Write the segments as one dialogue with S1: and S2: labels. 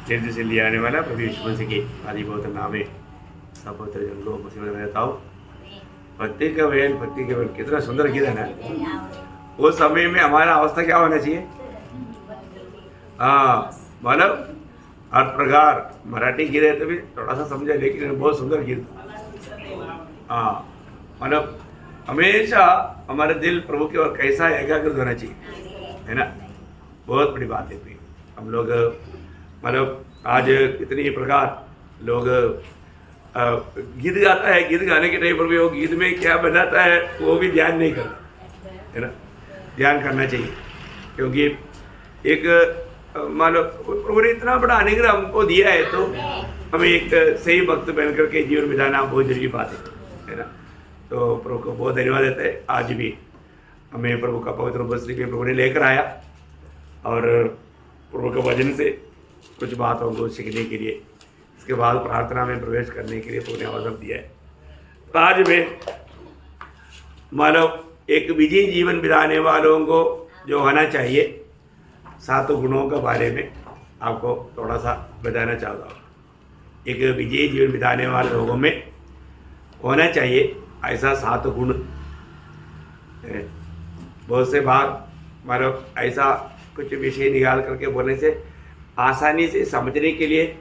S1: जल्दी से ले आने वाला प्रभु यीशु मसीह के आदि बहुत नाम है सब पवित्र जन को मुसीबत में रहता हूँ। भक्ति का वेल कितना सुंदर गीत है ना। उस समय में हमारा अवस्था क्या होना चाहिए? हाँ, मतलब हर प्रकार मराठी गीत है तो भी थोड़ा सा समझा, लेकिन बहुत सुंदर गीत। हाँ, मतलब हमेशा हमारे दिल प्रभु की ओर कैसा एकाग्र होना चाहिए, है ना। बहुत बड़ी बात है। हम लोग मतलब आज कितनी प्रकार लोग गीत गाता है, गीत गाने के टाइम पर भी वो गीत में क्या बनाता है वो भी ध्यान नहीं करता, है ना। ध्यान करना चाहिए, क्योंकि एक मान लो प्रभु ने इतना बड़ा अनुग्रह हमको दिया है तो हमें एक सही भक्त बन करके जीवन बिताना बहुत जरूरी बात है ना। तो प्रभु को बहुत धन्यवाद देता है। आज भी हमें प्रभु का पवित्र उपस्थिति में प्रभु ने लेकर आया और प्रभु के वचन से कुछ बातों को सीखने के लिए, इसके बाद प्रार्थना में प्रवेश करने के लिए प्रभु ने अवसर दिया है। तो आज में मानव एक विजयी जीवन बिताने वालों को जो होना चाहिए 7 गुणों के बारे में आपको थोड़ा सा बताना चाहता हूँ। एक विजयी जीवन बिताने वाले लोगों में होना चाहिए ऐसा 7 गुण। बहुत से बार मानव ऐसा कुछ विषय निकाल करके बोलने से आसानी से समझने के लिए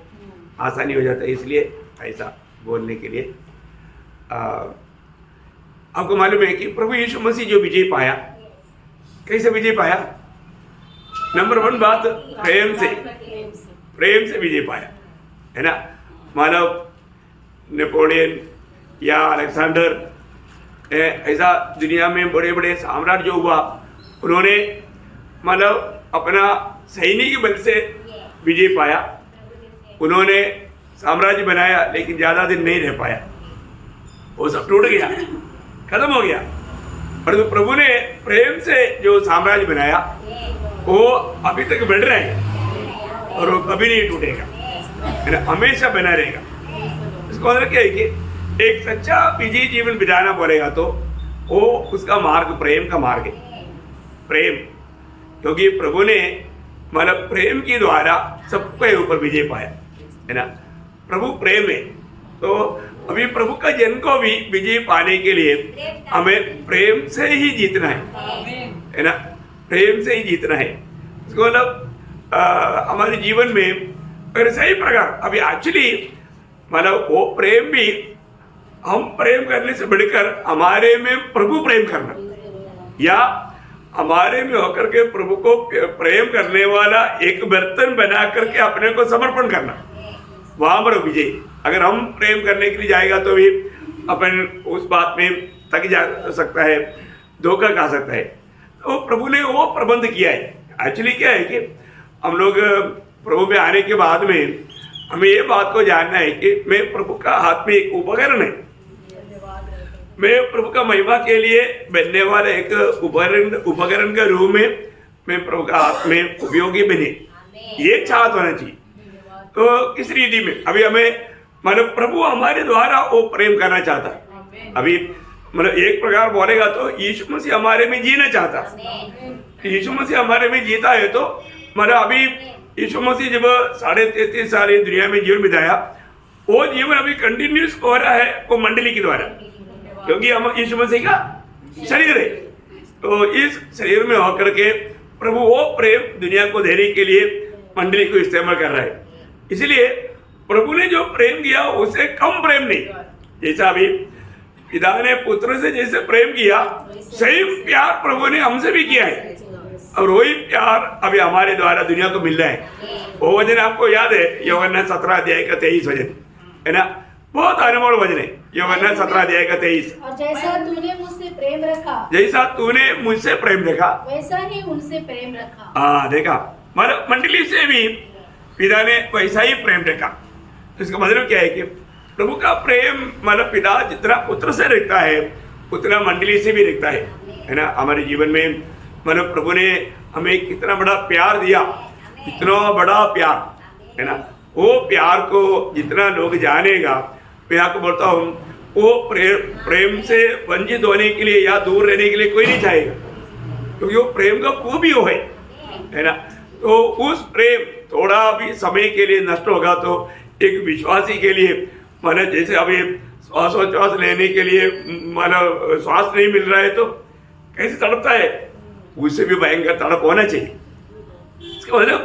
S1: आसानी हो जाता है, इसलिए ऐसा बोलने के लिए आपको मालूम है कि प्रभु यीशु मसीह जो विजय पाया, कैसे विजय पाया? नंबर 1 बात, प्रेम से विजय पाया, है ना। मानव नेपोलियन या अलेक्जेंडर ऐसा दुनिया में बड़े बड़े सम्राट जो हुआ, उन्होंने मतलब अपना सैनिक बल से विजय पाया, उन्होंने साम्राज्य बनाया, लेकिन ज़्यादा दिन नहीं रह पाया, वो सब टूट गया, खत्म हो गया। परंतु प्रभु ने प्रेम से जो साम्राज्य बनाया वो अभी तक बढ़ रहा है और वो कभी नहीं टूटेगा, है ना, हमेशा बना रहेगा। इसको मतलब क्या है कि एक सच्चा विजयी जीवन बिताना बोलेगा तो वो उसका मार्ग प्रेम का मार्ग है। प्रेम, क्योंकि प्रभु ने मतलब प्रेम के द्वारा सबके ऊपर विजय पाया, है ना। प्रभु प्रेम है, तो अभी प्रभु का जन को भी विजय पाने के लिए हमें प्रेम से ही जीतना है ना। प्रेम से ही जीतना है। इसको मतलब हमारे जीवन में अगर सही प्रकार अभी एक्चुअली मतलब वो प्रेम भी हम प्रेम करने से बढ़कर हमारे में प्रभु प्रेम करना, या हमारे में होकर के प्रभु को प्रेम करने वाला एक बर्तन बना करके अपने को समर्पण करना, वहां पर विजय। अगर हम प्रेम करने के लिए जाएगा तो भी अपन उस बात में थक जा सकता है, धोखा खा सकता है। तो प्रभु ने वो प्रबंध किया है। एक्चुअली क्या है कि हम लोग प्रभु में आने के बाद में हमें ये बात को जानना है कि मैं प्रभु का हाथ में एक उपकरण है, मैं प्रभु का महिमा के लिए बनने वाले एक उपकरण के रूप में मैं प्रभु का हाथ में उपयोगी बने, ये चाहत होना चाहिए। तो किस रीति में अभी हमें मतलब प्रभु हमारे द्वारा वो प्रेम करना चाहता है। अभी मतलब एक प्रकार बोलेगा तो यीशु मसीह हमारे में जीना चाहता है। यीशु मसीह हमारे में जीता है तो मतलब अभी यीशु मसीह जब 33.5 साल इस दुनिया में जीवन बिताया, वो जीवन अभी कंटिन्यूस हो रहा है वो मंडली के द्वारा, क्योंकि हम यीशु मसीह का शरीर है। तो इस शरीर में होकर के प्रभु वो प्रेम दुनिया को देने के लिए मंडली को इस्तेमाल कर रहा है। इसलिए प्रभु ने जो प्रेम किया उससे कम प्रेम नहीं। जैसा अभी पिता ने पुत्र से जैसे प्रेम किया, सही प्यार प्रभु ने हमसे भी किया है, और वही प्यार अभी हमारे द्वारा दुनिया को मिल रहा है। वो वचन आपको याद है, यूहन्ना 17 अध्याय का 23 वचन, है ना। बहुत अनमोल वचन है यूहन्ना 17 अध्याय का 23।
S2: और जैसा तूने मुझसे प्रेम रखा,
S1: जैसा तूने मुझसे प्रेम रखा,
S2: वैसा ही उनसे प्रेम रखा।
S1: हाँ, देखा, मतलब मंडली से भी पिता ने वैसा ही प्रेम रखा। इसका मतलब क्या है कि प्रभु का प्रेम मतलब पिता जितना पुत्र से रखता है उतना मंडली से भी रखता है ना। हमारे जीवन में मतलब प्रभु ने हमें कितना बड़ा प्यार दिया, इतना बड़ा प्यार, है ना। वो प्यार को जितना लोग जानेगा, मैं आपको बोलता हूँ वो प्रेम से वंचित होने के लिए या दूर रहने के लिए कोई नहीं चाहेगा, क्योंकि वो प्रेम का खूबी वो है ना। तो उस प्रेम थोड़ा भी समय के लिए नष्ट होगा तो एक विश्वासी के लिए माने जैसे अभी श्वासोच्छ्वास लेने के लिए मानो श्वास नहीं मिल रहा है तो कैसे तड़पता है, उससे भी भयंकर तड़प होना चाहिए। इसका मतलब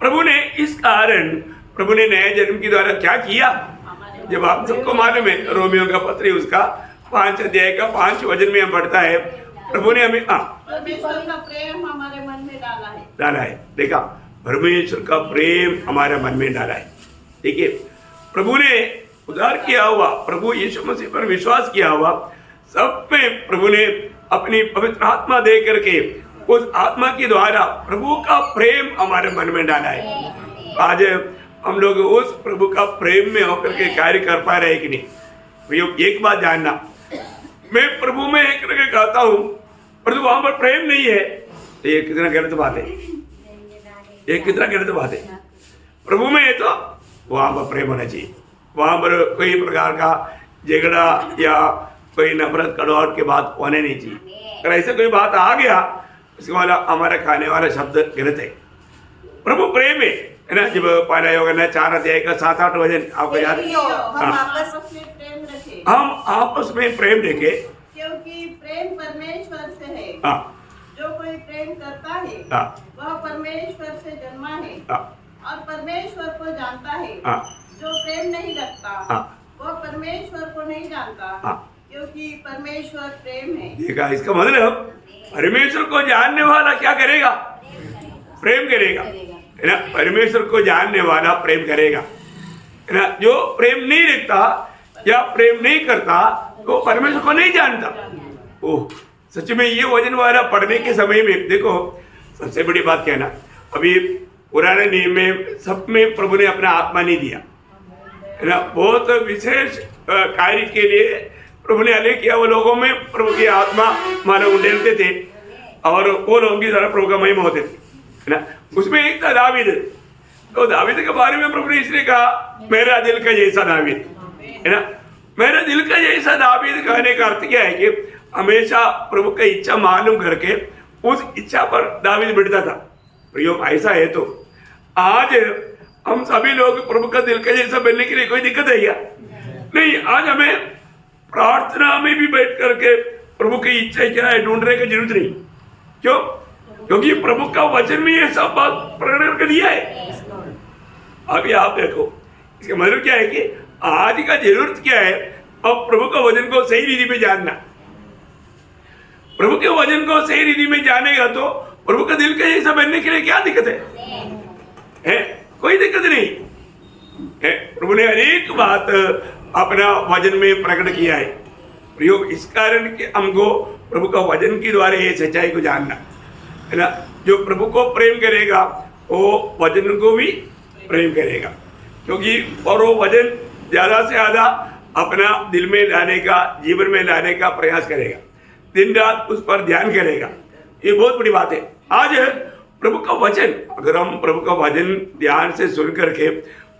S1: प्रभु ने इस कारण प्रभु ने नए जन्म के द्वारा क्या किया, जब आप सबको मालूम है रोमियो का पत्र उसका 5 अध्याय का 5 वचन में हम पढ़ता है, प्रभु ने हमें
S3: परमेश्वर का प्रेम हमारे मन में
S1: डाला है। देखा, परमेश्वर का प्रेम हमारे मन में डाला है। देखिए, प्रभु ने उद्धार किया हुआ, प्रभु यीशु मसीह पर विश्वास किया हुआ सब में प्रभु ने अपनी पवित्र आत्मा दे करके उस आत्मा के द्वारा प्रभु का प्रेम हमारे मन में डाला है। आज हम लोग उस प्रभु का प्रेम में होकर के कार्य कर पा रहे हैं कि नहीं? भैया एक बात जानना, मैं प्रभु में एक करके कहता हूँ परंतु वहां पर प्रेम नहीं है तो ये कितना गलत बात है, ये कितना गलत बात है। प्रभु में है तो वहां पर प्रेम होना चाहिए, वहां पर कोई प्रकार का झगड़ा या कोई नफरत कड़वाहट की बात होने नहीं चाहिए। अगर ऐसे कोई बात आ गया उसके वाला हमारा खाने वाला शब्द गलत है। प्रभु प्रेम है ना, जब पहला योग ना 4 अध्याय का 7-8 वचन आपको याद है?
S3: हम आपस में प्रेम रखें,
S1: हम आपस में प्रेम देखे
S3: क्योंकि प्रेम परमेश्वर से है।
S1: हाँ,
S3: जो कोई प्रेम करता है
S1: हाँ,
S3: वह परमेश्वर से जन्मा है
S1: हाँ,
S3: और परमेश्वर को जानता है।
S1: हाँ,
S3: जो प्रेम नहीं रखता
S1: हाँ,
S3: वह परमेश्वर को नहीं जानता,
S1: हाँ।
S3: क्योंकि परमेश्वर प्रेम है।
S1: देखा, इसका मतलब परमेश्वर को जानने वाला क्या करेगा? प्रेम करेगा, है ना। परमेश्वर को जानने वाला प्रेम करेगा, है ना। जो प्रेम नहीं रखता या प्रेम नहीं करता तो परमेश्वर को नहीं जानता। ओह, सच में ये वचन वाला पढ़ने के समय में देखो, सबसे बड़ी बात क्या है ना, अभी पुराने नियम में सब में प्रभु ने अपना आत्मा नहीं दिया, है ना। बहुत विशेष कार्य के लिए प्रभु ने अलग किया, वो लोगों में प्रभु की आत्मा मानो उंडेलते थे और वो लोगों की तरह प्रभु का महिमा होते थे, है ना। उसमें एक था दावीद, तो दावीद के बारे में प्रभु ने इसलिए कहा मेरा दिल का जैसा दावीद, है ना। मेरा दिल का जैसा दावीद कहने का अर्थ क्या है कि हमेशा प्रभु की इच्छा मालूम करके उस इच्छा पर दावीद बढ़ता था। प्रयोग ऐसा है तो आज हम सभी लोग प्रभु का दिल का जैसा बनने के लिए कोई दिक्कत है क्या? नहीं। आज हमें प्रार्थना में भी बैठ करके प्रभु की इच्छा क्या है ढूंढने की जरूरत नहीं। क्यों? क्योंकि प्रभु का वचन में ये सब बात प्रकट करके दिया है। अभी आप देखो, इसका मतलब क्या है कि आज का जरूरत क्या है, अब प्रभु का वचन को सही रीति में जानना। प्रभु के वचन को सही रीति में जानेगा तो प्रभु का दिल का जैसा बनने के लिए क्या दिक्कत है? कोई दिक्कत नहीं है। प्रभु ने अनेक बात अपना वचन में प्रकट किया है। प्रयोग इस कारण कि हमको प्रभु का वचन के द्वारा ये सच्चाई को जानना, है ना। जो प्रभु को प्रेम करेगा वो वचन को भी प्रेम करेगा, क्योंकि और वो वचन ज्यादा से ज्यादा अपना दिल में लाने का, जीवन में लाने का प्रयास करेगा, दिन रात उस पर ध्यान करेगा। ये बहुत बड़ी बात है। आज प्रभु का वचन, अगर हम प्रभु का वचन ध्यान से सुन करके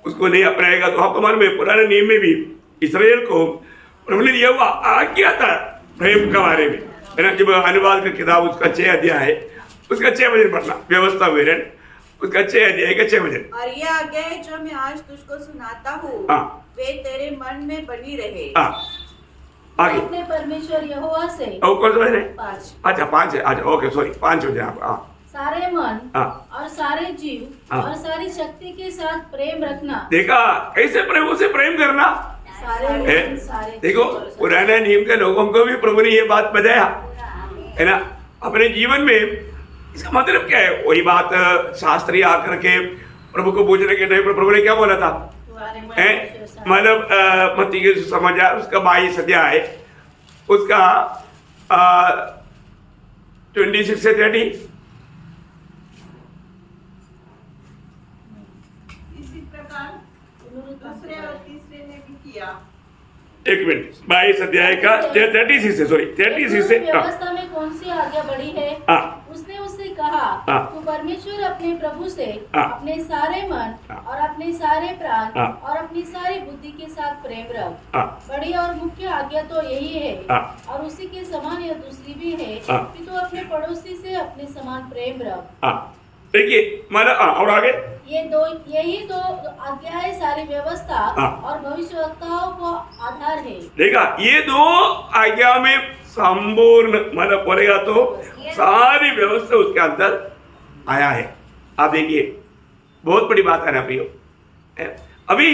S1: उसको नहीं अपनाएगा तो आपको मालूम है पुराने नियम में भी इस्राएल को प्रभु ने दिया हुआ आज्ञा था प्रेम के बारे में, है ना। जब अनुवाद का किताब उसका 6 अध्याय है, उसका 6 वचन पढ़ना, व्यवस्था विवरण उसका 6 अध्याय का 6 वचन।
S4: और ये आज्ञाएं जो मैं आज तुझको सुनाता हूँ
S1: हाँ,
S4: वे तेरे मन में बनी रहे।
S1: हाँ, आगे
S2: अपने परमेश्वर यहोवा से
S1: और कौन सा वचन है?
S2: 5
S1: अच्छा 5 है। अच्छा ओके, सॉरी 5 वचन आप। हाँ,
S2: सारे मन
S1: हाँ,
S2: और सारे जीव
S1: हाँ।
S2: और सारी शक्ति के साथ प्रेम रखना।
S1: देखा कैसे प्रभु से प्रेम करना
S2: सारे
S1: है।
S2: मन, सारे
S1: देखो
S2: जीव।
S1: पुराने नियम के लोगों को भी प्रभु ने ये बात बताया, है ना, अपने जीवन में। इसका मतलब क्या है? वही बात शास्त्री आकर के प्रभु को पूछने के टाइम पर प्रभु ने क्या बोला था? मतलब मत्ती के समाचार उसका 22 अध्याय है, उसका 26 से 30।
S3: इसी प्रकार दूसरे और तीसरे ने भी किया।
S1: एक मिनट, 22 अध्याय का 36 से, सॉरी 36 से।
S2: व्यवस्था में कौन सी आज्ञा बड़ी है?
S1: हाँ,
S2: उसने उससे कहा,
S1: हाँ।
S2: तू परमेश्वर अपने प्रभु से
S1: हाँ।
S2: अपने सारे मन
S1: हाँ।
S2: और अपने सारे प्राण
S1: हाँ।
S2: और अपनी सारी बुद्धि के साथ प्रेम रख।
S1: हाँ,
S2: बड़ी और मुख्य आज्ञा तो यही है,
S1: हाँ।
S2: और उसी के समान यह दूसरी भी है
S1: हाँ।
S2: कि तू अपने पड़ोसी से अपने समान प्रेम रख।
S1: हाँ, देखिए माना और आगे
S2: यही दो आज्ञाएं सारी व्यवस्था
S1: हाँ।
S2: और भविष्यवक्ताओं को आधार है।
S1: देखा, ये दो आज्ञा में संपूर्ण मतलब बोलेगा तो सारी व्यवस्था उसके अंदर आया है। आप देखिए बहुत बड़ी बात है ना प्रियो। अभी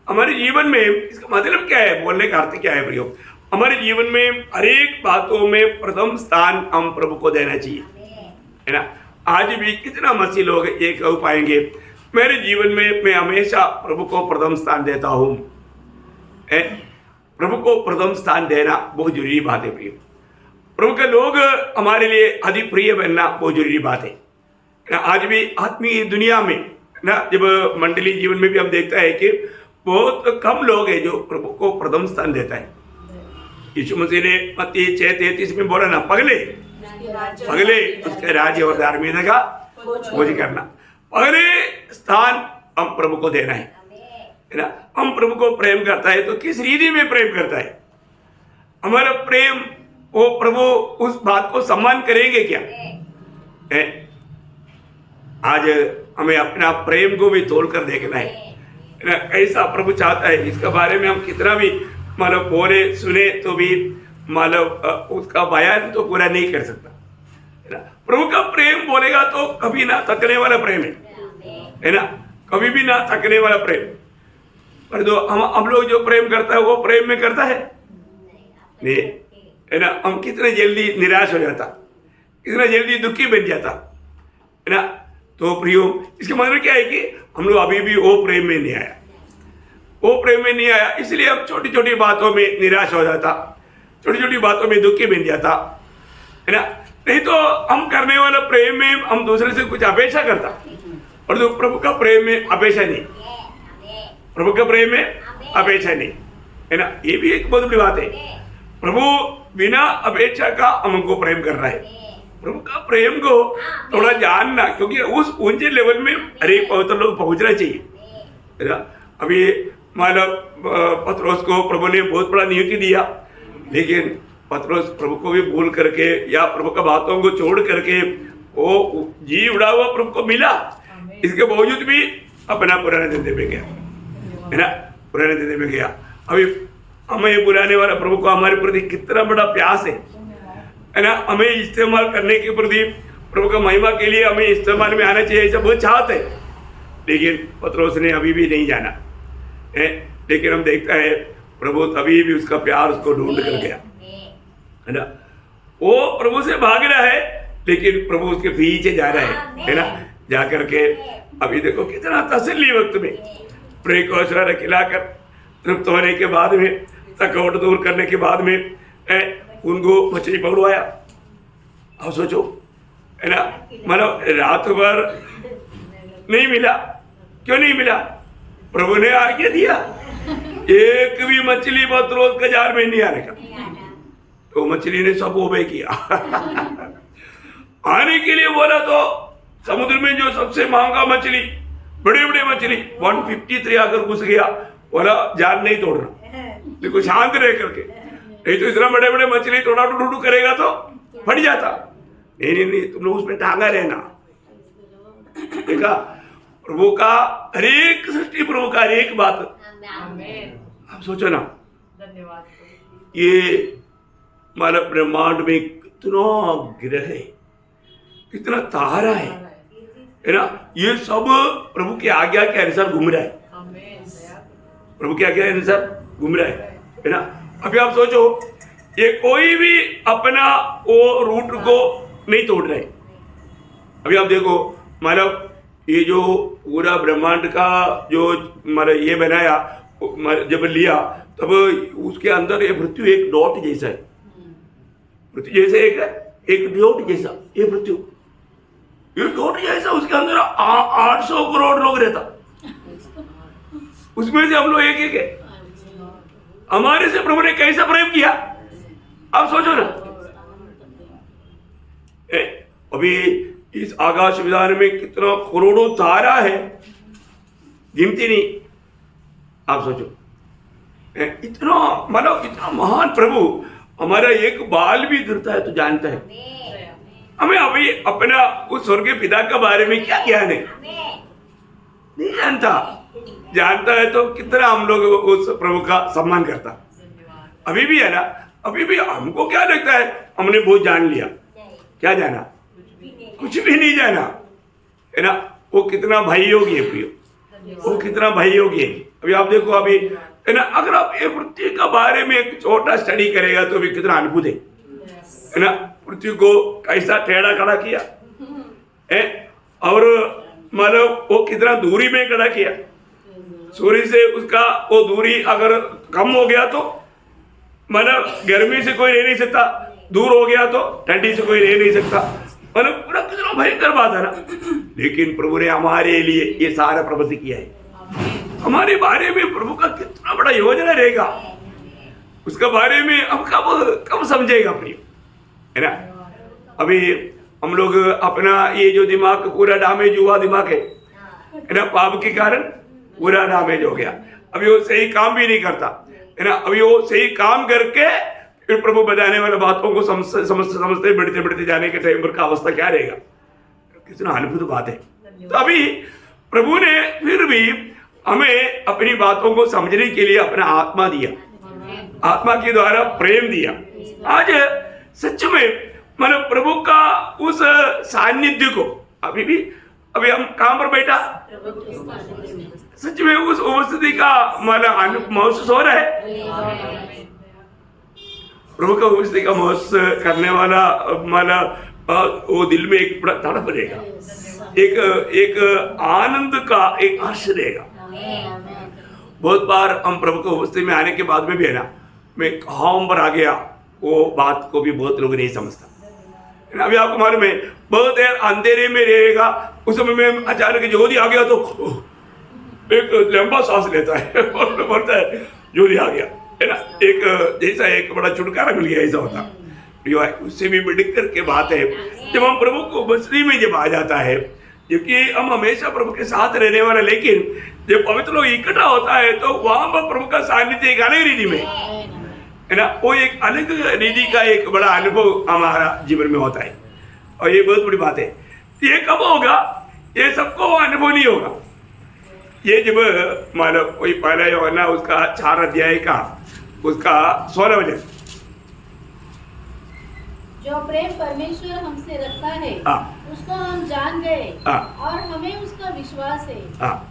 S1: हमारे जीवन में इसका मतलब क्या है, बोलने का अर्थ क्या है प्रियो? हमारे जीवन में हर एक बातों में प्रथम स्थान हम प्रभु को देना चाहिए, है ना। आज भी कितना मसीह लोग ये कह पाएंगे, मेरे जीवन में मैं हमेशा प्रभु को प्रथम स्थान देता हूँ। प्रभु को प्रथम स्थान देना बहुत जरूरी बात है प्रियो। प्रभु के लोग हमारे लिए अति प्रिय बनना बहुत जरूरी बात है। आज भी आत्मीय दुनिया में ना, जब मंडली जीवन में भी हम देखता है कि बहुत कम लोग हैं जो प्रभु को प्रथम स्थान देता है। यीशु मसीह ने मत्ती 6:33 में बोला ना, पगले उसके राज्य और धार्मिकता का खोज करना। पहले स्थान हम प्रभु को देना है ना। हम प्रभु को प्रेम करता है तो किस रीति में प्रेम करता है? हमारा प्रेम वो प्रभु उस बात को सम्मान करेंगे क्या? आज हमें अपना प्रेम को भी तोड़ कर देखना है ना, ऐसा प्रभु चाहता है। इसके बारे में हम कितना भी मतलब बोले सुने तो भी मतलब उसका बयान तो पूरा नहीं कर सकता, है ना। प्रभु का प्रेम बोलेगा तो कभी ना थकने वाला प्रेम है ना, कभी भी ना थकने वाला प्रेम। पर जो हम लोग जो प्रेम करता है वो प्रेम में करता है नहीं, है ना। हम कितने जल्दी निराश हो जाता, कितना जल्दी दुखी बन जाता, है ना। तो प्रियो, इसका मतलब क्या है कि हम लोग अभी भी वो प्रेम में नहीं आया, वो प्रेम में नहीं आया, इसलिए हम छोटी छोटी बातों में निराश हो जाता, छोटी छोटी बातों में दुखी बन जाता, है ना। नहीं तो हम करने वाला प्रेम में हम दूसरे से कुछ अपेक्षा करता, और जो प्रभु का प्रेम में अपेक्षा नहीं, प्रभु का प्रेम में अपेक्षा नहीं, है ना। ये भी एक बहुत बड़ी बात है। प्रभु बिना अपेक्षा का हमको प्रेम कर रहा है। प्रभु का प्रेम को थोड़ा जानना, क्योंकि उस ऊंचे लेवल में हर एक पवित्र लोग पहुंचना चाहिए, है ना। अभी मतलब पतरोस को प्रभु ने बहुत बड़ा नियुक्ति दिया, लेकिन पतरोस प्रभु को भी भूल करके या प्रभु का बातों को छोड़ करके वो जी उड़ा हुआ प्रभु को मिला, इसके बावजूद भी अपना पुराने धंधे में गया, है ना, पुराने धंधे में गया। अभी हमें बुलाने वाला प्रभु को हमारे प्रति कितना बड़ा प्यास है ना। हमें इस्तेमाल करने के प्रति प्रभु का महिमा के लिए हमें इस्तेमाल में आना चाहिए, ऐसा बहुत चाहते है। लेकिन पतरोस ने अभी भी नहीं जाना है। लेकिन हम देखता है प्रभु तभी भी उसका प्यार उसको ढूंढ कर गया, है ना। वो प्रभु से भाग रहा है लेकिन प्रभु उसके पीछे जा रहा है ना। जा करके अभी देखो कितना तसल्ली वक्त में प्रे को आश्रय खिलाकर तृप्त होने के बाद में, थकावट दूर करने के बाद में उनको मछली पकड़वाया। अब सोचो, है ना, मतलब रात भर नहीं मिला। क्यों नहीं मिला? प्रभु ने आज्ञा दिया एक भी मछली पतरोस के जाल में नहीं आने का, तो मछली ने सब ओबे किया। आने के लिए बोला तो समुद्र में जो सबसे महंगा मछली, बड़े बड़े मछली 153 आकर घुस गया, बोला जाल नहीं तोड़ना, देखो शांत रह करके, नहीं तो इतना बड़े बड़े मछली तोड़ा टूटू करेगा तो फट जाता। नहीं, तुम लोग उसमें टांगा रहना। देखा प्रभु का हर एक सृष्टि, प्रभु का हर एक बात। आप सोचो ना, ये मानव ब्रह्मांड में कितना ग्रह है, कितना तारा है ना। ये सब प्रभु की आज्ञा के अनुसार घूम रहा है, प्रभु की आज्ञा के अनुसार घूम रहा है ना। अभी आप सोचो, ये कोई भी अपना वो रूट को नहीं तोड़ रहे। अभी आप देखो, मतलब ये जो पूरा ब्रह्मांड का जो मतलब ये बनाया, जब लिया तब उसके अंदर ये पृथ्वी एक डॉट जैसा है, पृथ्वी जैसे एक डॉट जैसा ये पृथ्वी, ये डॉट जैसा उसके अंदर 800 करोड़ लोग रहता, उसमें से हम लोग एक है। हमारे से प्रभु ने कैसा प्रेम किया, आप सोचो ना। अभी इस आकाश विधान में कितना करोड़ों तारा है, गिनती नहीं। आप सोचो, इतना मतलब इतना महान प्रभु, हमारा एक बाल भी गिरता है तो जानता है। हमें अभी अपना उस स्वर्गीय पिता के बारे में क्या ज्ञान है? नहीं जानता। जानता है तो कितना हम लोग उस प्रभु का सम्मान करता। अभी भी है ना, अभी भी हमको क्या लगता है हमने बहुत जान लिया। क्या जाना? कुछ भी नहीं जाना, है ना। वो कितना भाई योगी है प्रियो, वो कितना भाई योगी है। अभी आप देखो, अभी है ना, अगर आप ये पृथ्वी के बारे में एक छोटा स्टडी करेगा तो भी कितना अद्भुत है ना। पृथ्वी को कैसा टेढ़ा खड़ा किया है, और मतलब वो कितना दूरी में खड़ा किया। सूर्य से उसका वो दूरी अगर कम हो गया तो मतलब गर्मी से कोई रह नहीं सकता, दूर हो गया तो ठंडी से कोई रह नहीं सकता। मतलब पूरा कितना भयंकर बात है ना। लेकिन प्रभु ने हमारे लिए ये सारा प्रबंध किया है। हमारे बारे में प्रभु का कितना बड़ा योजना रहेगा, उसका बारे में हम कब समझेगा प्रिय, है ना। अभी हम लोग अपना ये जो दिमाग पूरा डैमेज हुआ दिमाग है ना, पाप के कारण पूरा डैमेज हो गया। अभी वो सही काम भी नहीं करता, है ना। अभी वो सही काम करके फिर प्रभु बताने वाले बातों को समझते बढ़ते जाने के टाइम पर का अवस्था क्या रहेगा। कितना अद्भुत बात है। तो अभी प्रभु ने फिर भी हमें अपनी बातों को समझने के लिए अपना आत्मा दिया, आत्मा के द्वारा प्रेम दिया। आज सच में मतलब प्रभु का उस सानिध्य को अभी हम कहां पर बैठा, सच में उस उपस्थिति का मतलब महसूस हो रहा है। प्रभु का उपस्थिति का महसूस करने वाला मतलब वो दिल में एक बड़ा तड़प रहेगा, एक आनंद का एक हर्ष रहेगा। बहुत बार हम प्रभु को उपस्थिति में आने के बाद में भी है ना, मैं कहाँ पर आ गया, वो बात को भी बहुत लोग नहीं समझता। अभी आपको मालूम है, बहुत देर अंधेरे में रहेगा, उस समय में अचानक ज्योति आ गया तो एक लंबा सांस लेता है और बोलता है ज्योति आ गया, है ना। एक जैसा एक बड़ा छुटकारा मिल गया, ऐसा होता। उससे भी बढ़कर के बात है जब हम प्रभु को उपस्थिति में जब आ जाता है, क्योंकि हम हमेशा प्रभु के साथ रहने वाला, लेकिन जब पवित्र लोग इकट्ठा होता है तो वहां पर प्रभु का सानिध्य एक अलग रीति में, है ना, वो एक अलग रीति का एक बड़ा अनुभव हमारा जीवन में होता है। और ये बहुत बड़ी बात है। ये कब होगा? ये सबको अनुभव नहीं होगा। ये जब मतलब कोई पहला यूहन्ना उसका 4 अध्याय का उसका 16 वचन,
S2: जो प्रेम परमेश्वर हमसे रखता है उसको हम जान गए और हमें उसका विश्वास है।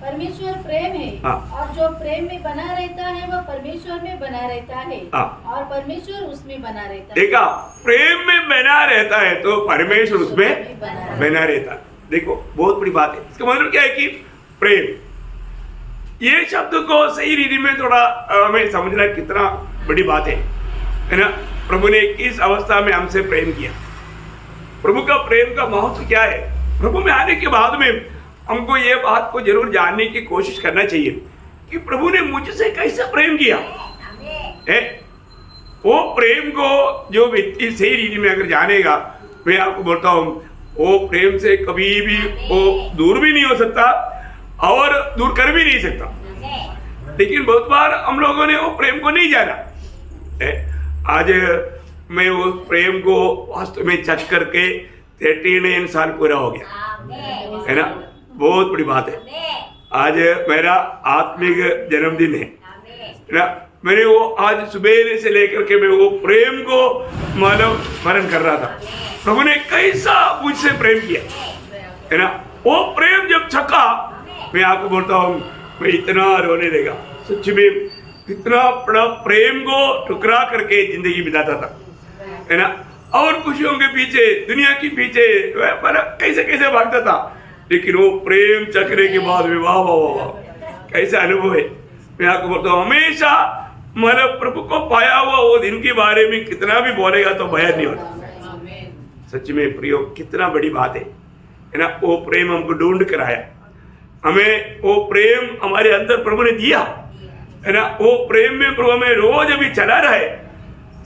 S2: परमेश्वर प्रेम है और जो प्रेम में बना रहता है वह परमेश्वर में बना रहता है और परमेश्वर उसमें बना रहता है।
S1: देखा, प्रेम में बना रहता है तो परमेश्वर उसमें बना रहता है। देखो बहुत बड़ी बात है। इसका मतलब क्या है कि प्रेम, ये शब्द को सही रीति में थोड़ा हमें समझना कितना बड़ी बात है ना। प्रभु ने किस अवस्था में हमसे प्रेम किया, प्रभु का प्रेम का महत्व क्या है। प्रभु में आने के बाद में हमको ये बात को जरूर जानने की कोशिश करना चाहिए कि प्रभु ने मुझसे कैसे प्रेम किया है। वो प्रेम को जो व्यक्ति सही रीति में अगर जानेगा, मैं आपको बोलता हूँ वो प्रेम से कभी भी वो दूर भी नहीं हो सकता और दूर कर भी नहीं सकता। लेकिन बहुत बार हम लोगों ने वो प्रेम को नहीं जाना है। आज मैं वो प्रेम को वास्तव में चख करके 39 साल पूरा हो गया, है ना। बहुत बड़ी बात है। आज मेरा आत्मिक जन्मदिन है ना। मैंने वो आज सुबह से लेकर के मैं वो प्रेम को मानव स्मरण कर रहा था। प्रभु ने कैसा मुझसे प्रेम किया, है ना। वो प्रेम जब छका, मैं आपको बोलता हूँ मैं इतना रोने लगा। सच में इतना बड़ा प्रेम को ठुकरा करके जिंदगी बिताता था, है ना। और खुशियों के पीछे, दुनिया के पीछे कैसे कैसे भागता था, लेकिन वो प्रेम चखने के बाद में वाह वाह वाह कैसा अनुभव है। मैं आपको बोलता हूँ हमेशा मतलब प्रभु को पाया हुआ वो दिन के बारे में कितना भी बोलेगा तो बयान नहीं होता। सच में प्रियो कितना बड़ी बात है ना। वो प्रेम हमको ढूंढ कर आया, हमें वो प्रेम हमारे अंदर प्रभु ने दिया, है ना। वो प्रेम में प्रभु हमें रोज अभी चला रहा है।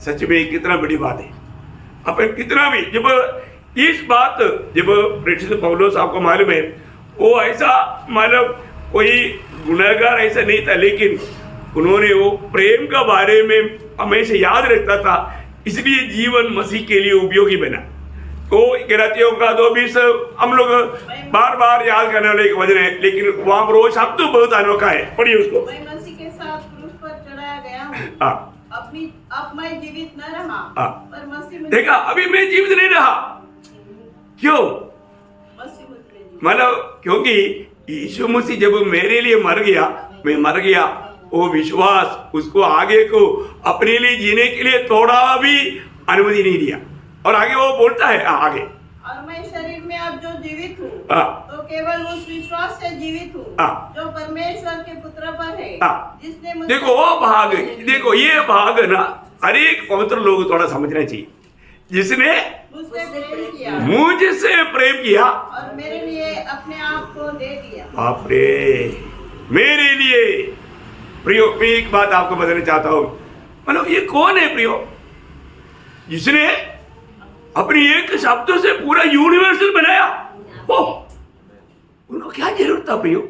S1: सच में कितना बड़ी बात है। अपन कितना भी जब इस बात जब प्रेषित पौलुस आपको मालूम है वो ऐसा मतलब कोई गुनहगार ऐसा नहीं था, लेकिन उन्होंने वो प्रेम का बारे में हमेशा याद रखता था, इसलिए जीवन मसीह के लिए उपयोगी बना। वो गलतियों का 2:20 हम लोग बार बार याद करने वाले एक वजन है, लेकिन वहां रोज शब्द तो बहुत अनोखा है। पढ़िए उसको।
S3: मैं मसीह के साथ क्रूस पर चढ़ाया गया हूँ।
S1: हाँ,
S3: अब मैं जीवित न रहा,
S1: हाँ।
S3: पर मसीह मुझे,
S1: देखा, अभी मैं जीवित नहीं रहा। क्यों?
S3: मसीह मुझे
S1: मतलब क्योंकि यीशु मसीह जब मेरे लिए मर गया, मैं मर गया, वो विश्वास उसको आगे को अपने लिए जीने के लिए थोड़ा भी अनुमति नहीं दिया। और आगे वो बोलता है आगे,
S3: और मैं शरीर में अब जो जीवित हूँ
S1: हाँ।
S3: तो केवल उस विश्वास से जीवित हूँ
S1: हाँ।
S3: जो परमेश्वर के पुत्र पर है,
S1: हाँ।
S3: जिसने मुझे,
S1: देखो वो भाग, देखो ये भाग ना हर एक पवित्र लोग थोड़ा समझना चाहिए। जिसने
S3: मुझसे प्रेम किया
S1: मुझसे प्रेम किया
S3: और मेरे लिए अपने आप को दे दिया।
S1: बाप रे, मेरे लिए। प्रियो, मैं एक बात आपको बताना चाहता हूं, मतलब ये कौन है प्रियो? जिसने अपनी एक शब्दों से पूरा यूनिवर्सल बनाया। ओ, उनको क्या जरूरत था प्रियो?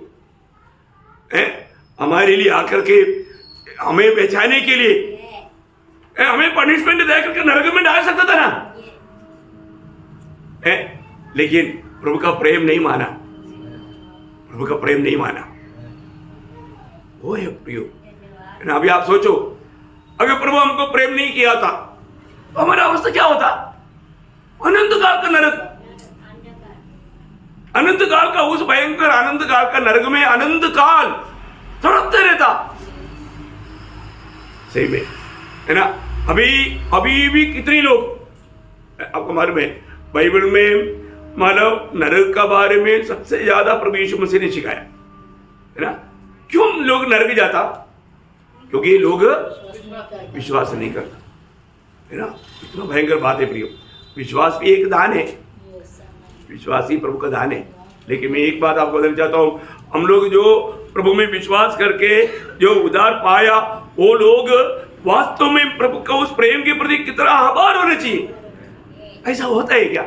S1: हमारे लिए आकर के हमें बचाने के लिए हमें पनिशमेंट दे करके नरक में डाल सकता था ना, लेकिन प्रभु का प्रेम नहीं माना, प्रभु का प्रेम नहीं माना। वो है प्रियो। अभी आप सोचो, अगर प्रभु हमको प्रेम नहीं किया था तो हमारा अवस्था क्या होता? अनंत काल का नरक, अनंत काल का, उस भयंकर अनंत काल का नरक में अनंत काल तड़पते रहता। सही में, है ना? अभी भी कितने लोग, आपको मालूम है बाइबल में मतलब नरक का बारे में सबसे ज्यादा प्रभु यीशु मसीह ने सिखाया, है ना? क्यों लोग नरक जाता? क्योंकि लोग विश्वास नहीं करता, है ना? इतना भयंकर बात है प्रियो। विश्वास भी एक दान है, विश्वास ही प्रभु का दान है। लेकिन मैं एक बात आपको बताना चाहता हूँ, हम लोग जो प्रभु में विश्वास करके जो उद्धार पाया, वो लोग वास्तव में प्रभु का उस प्रेम के प्रति कितना आभार होना चाहिए। ऐसा होता है क्या?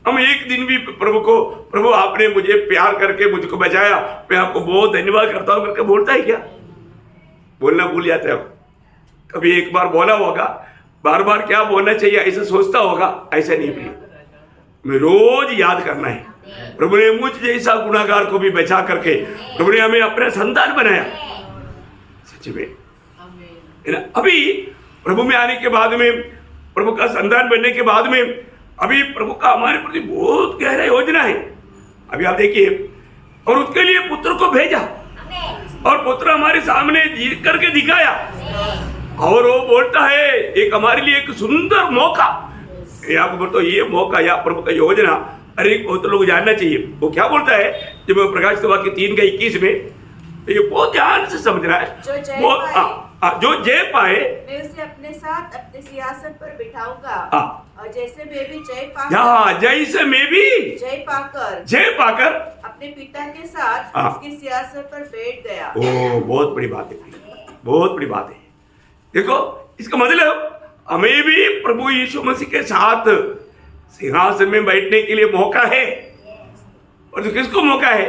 S1: हम एक दिन भी प्रभु को, प्रभु आपने मुझे प्यार करके मुझको बचाया, मैं आपको बहुत धन्यवाद करता हूं करके बोलता है क्या? बोलना भूल जाते हैं। कभी एक बार बोला होगा, बार बार क्या बोलना चाहिए ऐसा सोचता होगा? ऐसा नहीं भी, मैं रोज याद करना है। प्रभु ने मुझ जैसा गुनाहगार को भी बचा करके प्रभु ने हमें अपना संतान बनाया। सच में, है ना? अभी प्रभु में आने के बाद में, प्रभु का संतान बनने के बाद में, अभी प्रभु का हमारे प्रति बहुत गहरा योजना है। अभी आप देखिए, और उसके लिए पुत्र को भेजा और पुत्र हमारे सामने जी करके दिखाया, और वो बोलता है एक हमारे लिए एक सुंदर मौका। आपको बोलता ये मौका या प्रभु का योजना हर एक बहुत लोग जानना चाहिए। वो क्या बोलता है जब प्रकाशित वाक्य 3:21 में, ये बहुत ध्यान से समझना है। जो जय पाए
S4: मैं उसे अपने साथ अपने सिंहासन पर बिठाऊंगा, और जैसे मैं भी
S1: जैसे मैं भी जय पाकर
S4: अपने पिता के साथ उसके सिंहासन पर बैठ गया।
S1: ओ, बहुत बड़ी बात है, बहुत बड़ी बात है। देखो, इसका मतलब हमें भी प्रभु यीशु मसीह के साथ सिंहासन में बैठने के लिए मौका है। और जो किसको मौका है?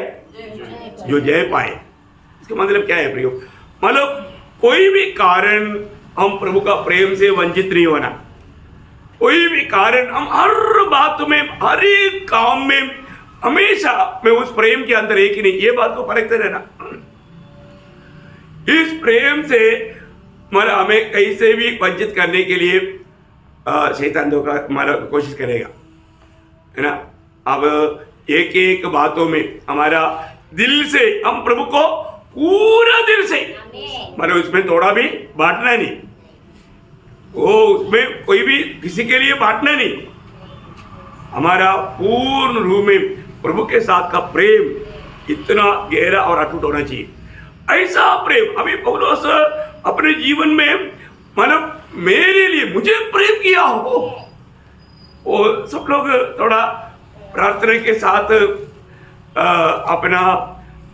S1: जो जय पाए। इसका मतलब क्या है प्रियो? मतलब कोई भी कारण हम प्रभु का प्रेम से वंचित नहीं होना। कोई भी कारण, हम हर बात में, हर एक काम में हमेशा में उस प्रेम के अंदर एक ही नहीं, ये बात को परखते रहना। इस प्रेम से मतलब हमें कहीं से भी वंचित करने के लिए शैतान धोखा मतलब कोशिश करेगा, है ना? अब एक एक बातों में हमारा दिल से, हम प्रभु को पूरा दिल से, मतलब उसमें थोड़ा भी बांटना नहीं, वो उसमें कोई भी किसी के लिए बांटना नहीं। हमारा पूर्ण रूप में प्रभु के साथ का प्रेम इतना गहरा और अटूट होना चाहिए। ऐसा प्रेम अभी पौलुस अपने जीवन में, मतलब मेरे लिए मुझे प्रेम किया हो। वो सब लोग थोड़ा प्रार्थना के साथ अपना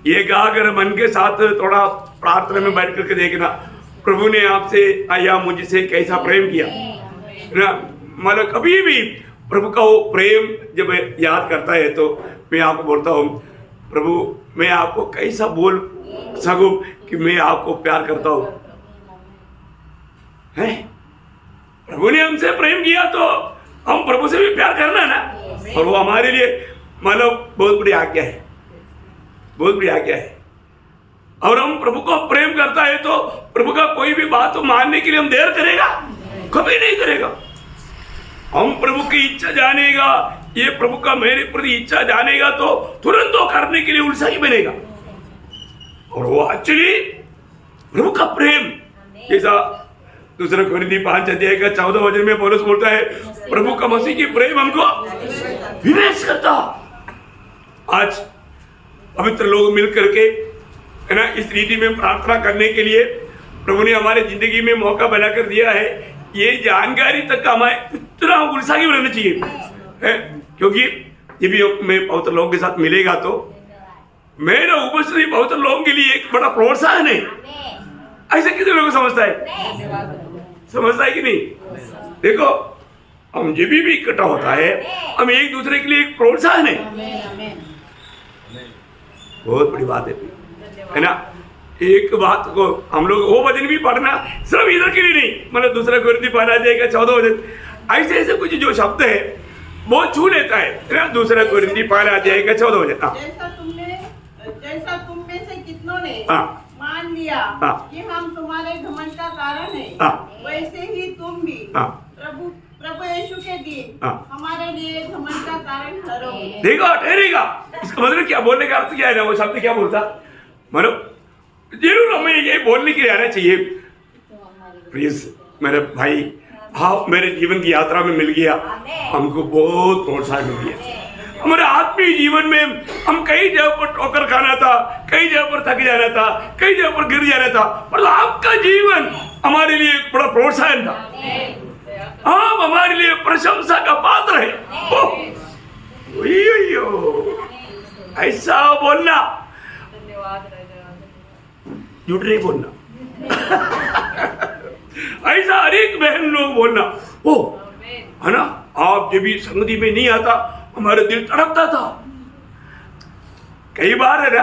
S1: एकाग्र मन के साथ थोड़ा प्रार्थना में बैठ करके देखना, प्रभु ने आपसे या मुझसे कैसा प्रेम किया ना। मतलब कभी भी प्रभु का वो प्रेम जब याद करता है तो मैं आपको बोलता हूँ, प्रभु मैं आपको कैसा बोल सकूं कि मैं आपको प्यार करता हूँ। है प्रभु ने हमसे प्रेम किया तो हम प्रभु से भी प्यार करना है ना, और वो हमारे लिए मतलब बहुत बड़ी आज्ञा है, बहुत बड़ी आज्ञा है। और हम प्रभु को प्रेम करता है तो प्रभु का कोई भी बात मानने के लिए हम देर करेगा? कभी नहीं करेगा। हम प्रभु की इच्छा जानेगा, ये प्रभु का मेरे प्रति इच्छा जानेगा तो तुरंत वो करने के लिए उत्साही बनेगा। और वो एक्चुअली प्रभु का प्रेम, जैसा दूसरा कोरिन्थी 5:14 में पौलुस बोलता है, प्रभु का मसीह की प्रेम हमको विवेश करता। आज पवित्र लोग मिल करके है ना, इस रीति में प्रार्थना करने के लिए प्रभु ने हमारे जिंदगी में मौका बनाकर दिया है। ये जानकारी तक हमें इतना उत्साही रहना चाहिए है, क्योंकि ये भी मैं पवित्र लोगों के साथ मिलेगा तो मेरा उपस्थिति पवित्र लोगों के लिए एक बड़ा प्रोत्साहन है। ऐसे कितने लोग समझता है? समझता है कि नहीं? देखो, हम जब भी इकट्ठा होता है हम एक दूसरे के लिए एक प्रोत्साहन है। बहुत बड़ी बात है ना। एक बात को हम लोग वो वचन भी पढ़ना सिर्फ इधर के लिए नहीं, मतलब दूसरा कोरिन्थी 5:14 ऐसे ऐसे कुछ जो शब्द है वो छू लेता है ना। दूसरा कोरिन्थी 5:14
S3: जैसा तुम में से कितनों ने मान लिया कि हम तुम्हारे घमंड का कारण है, वैसे ही तुम भी प्रभु यीशु के दिन हमारे लिए घमंड का कारण ठहरोगे।
S1: देखो, ठहरेगा। इसका मतलब क्या, बोलने का अर्थ क्या है ना, वो शब्द क्या बोलता, मतलब जरूर हमें ये बोलने के लिए आना चाहिए, प्लीज मेरे भाई, हाँ मेरे जीवन की यात्रा में मिल गया, हमको बहुत प्रोत्साहन मिल गया। हमारे आत्मीय जीवन में हम कई जगह पर ठोकर खाना था, कई जगह पर थक जाना था, कई जगह पर गिर जाना था, पर आपका जीवन हमारे लिए एक बड़ा प्रोत्साहन था। आप हमारे लिए प्रशंसा का पात्र है। ऐसा बोलना, झूठ नहीं बोलना। ऐसा हर एक बहन लोग बोलना, ओ है ना, आप जब भी संगति में नहीं आता हमारा दिल तड़पता था। कई बार है ना,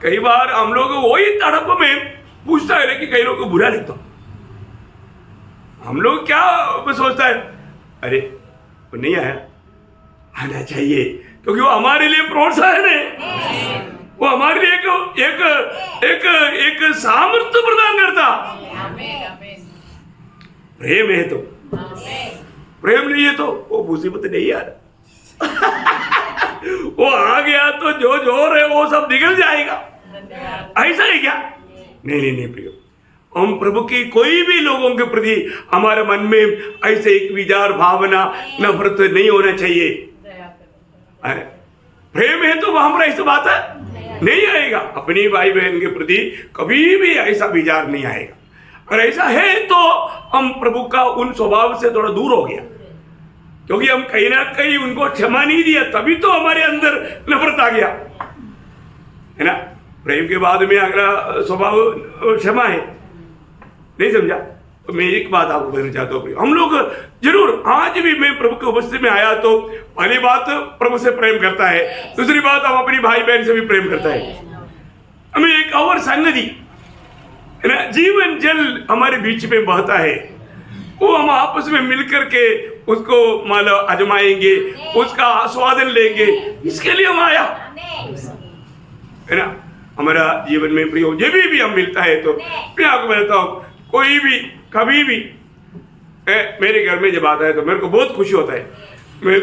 S1: कई बार हम लोग वही तड़प में पूछता है कि कई लोग को बुरा लगता। हम लोग क्या सोचता है, अरे वो नहीं आया, आना चाहिए, क्योंकि वो हमारे लिए प्रोत्साहन है, वो हमारे लिए एक एक एक सामर्थ्य प्रदान करता। प्रेम है तो, प्रेम नहीं है तो वो मुसीबत नहीं आ रहा। वो आ गया तो जो जोर है वो सब निकल जाएगा। ऐसा है क्या? नहीं नहीं प्रिय, हम प्रभु की कोई भी लोगों के प्रति हमारे मन में ऐसे एक विचार, भावना, नफरत नहीं होना चाहिए। प्रेम है तो वहां पर ऐसी बात है नहीं आएगा। अपनी भाई बहन के प्रति कभी भी ऐसा विचार नहीं आएगा। अगर ऐसा है तो हम प्रभु का उन स्वभाव से थोड़ा दूर हो गया, क्योंकि हम कहीं ना कहीं उनको क्षमा नहीं दिया, तभी तो हमारे अंदर नफरत आ गया, है ना। प्रेम के बाद में अगला स्वभाव क्षमा है। नहीं समझा? तो मैं एक बात आपको कहना चाहता हूँ, हम लोग जरूर, आज भी मैं प्रभु की उपस्थिति में आया तो पहली बात प्रभु से प्रेम करता है, दूसरी बात हम अपनी भाई बहन से भी प्रेम करता है। हमें एक और संगति है ना, जीवन जल हमारे बीच में बहता है, वो हम आपस में मिलकर के उसको मान लो आजमाएंगे, उसका आस्वादन लेंगे, इसके लिए हम आया है ना। हमारा जीवन में प्रियो जब भी हम मिलता है तो मैं आपको बताता हूँ, कोई भी कभी भी मेरे घर में जब आता है तो मेरे को बहुत खुशी होता है। मैं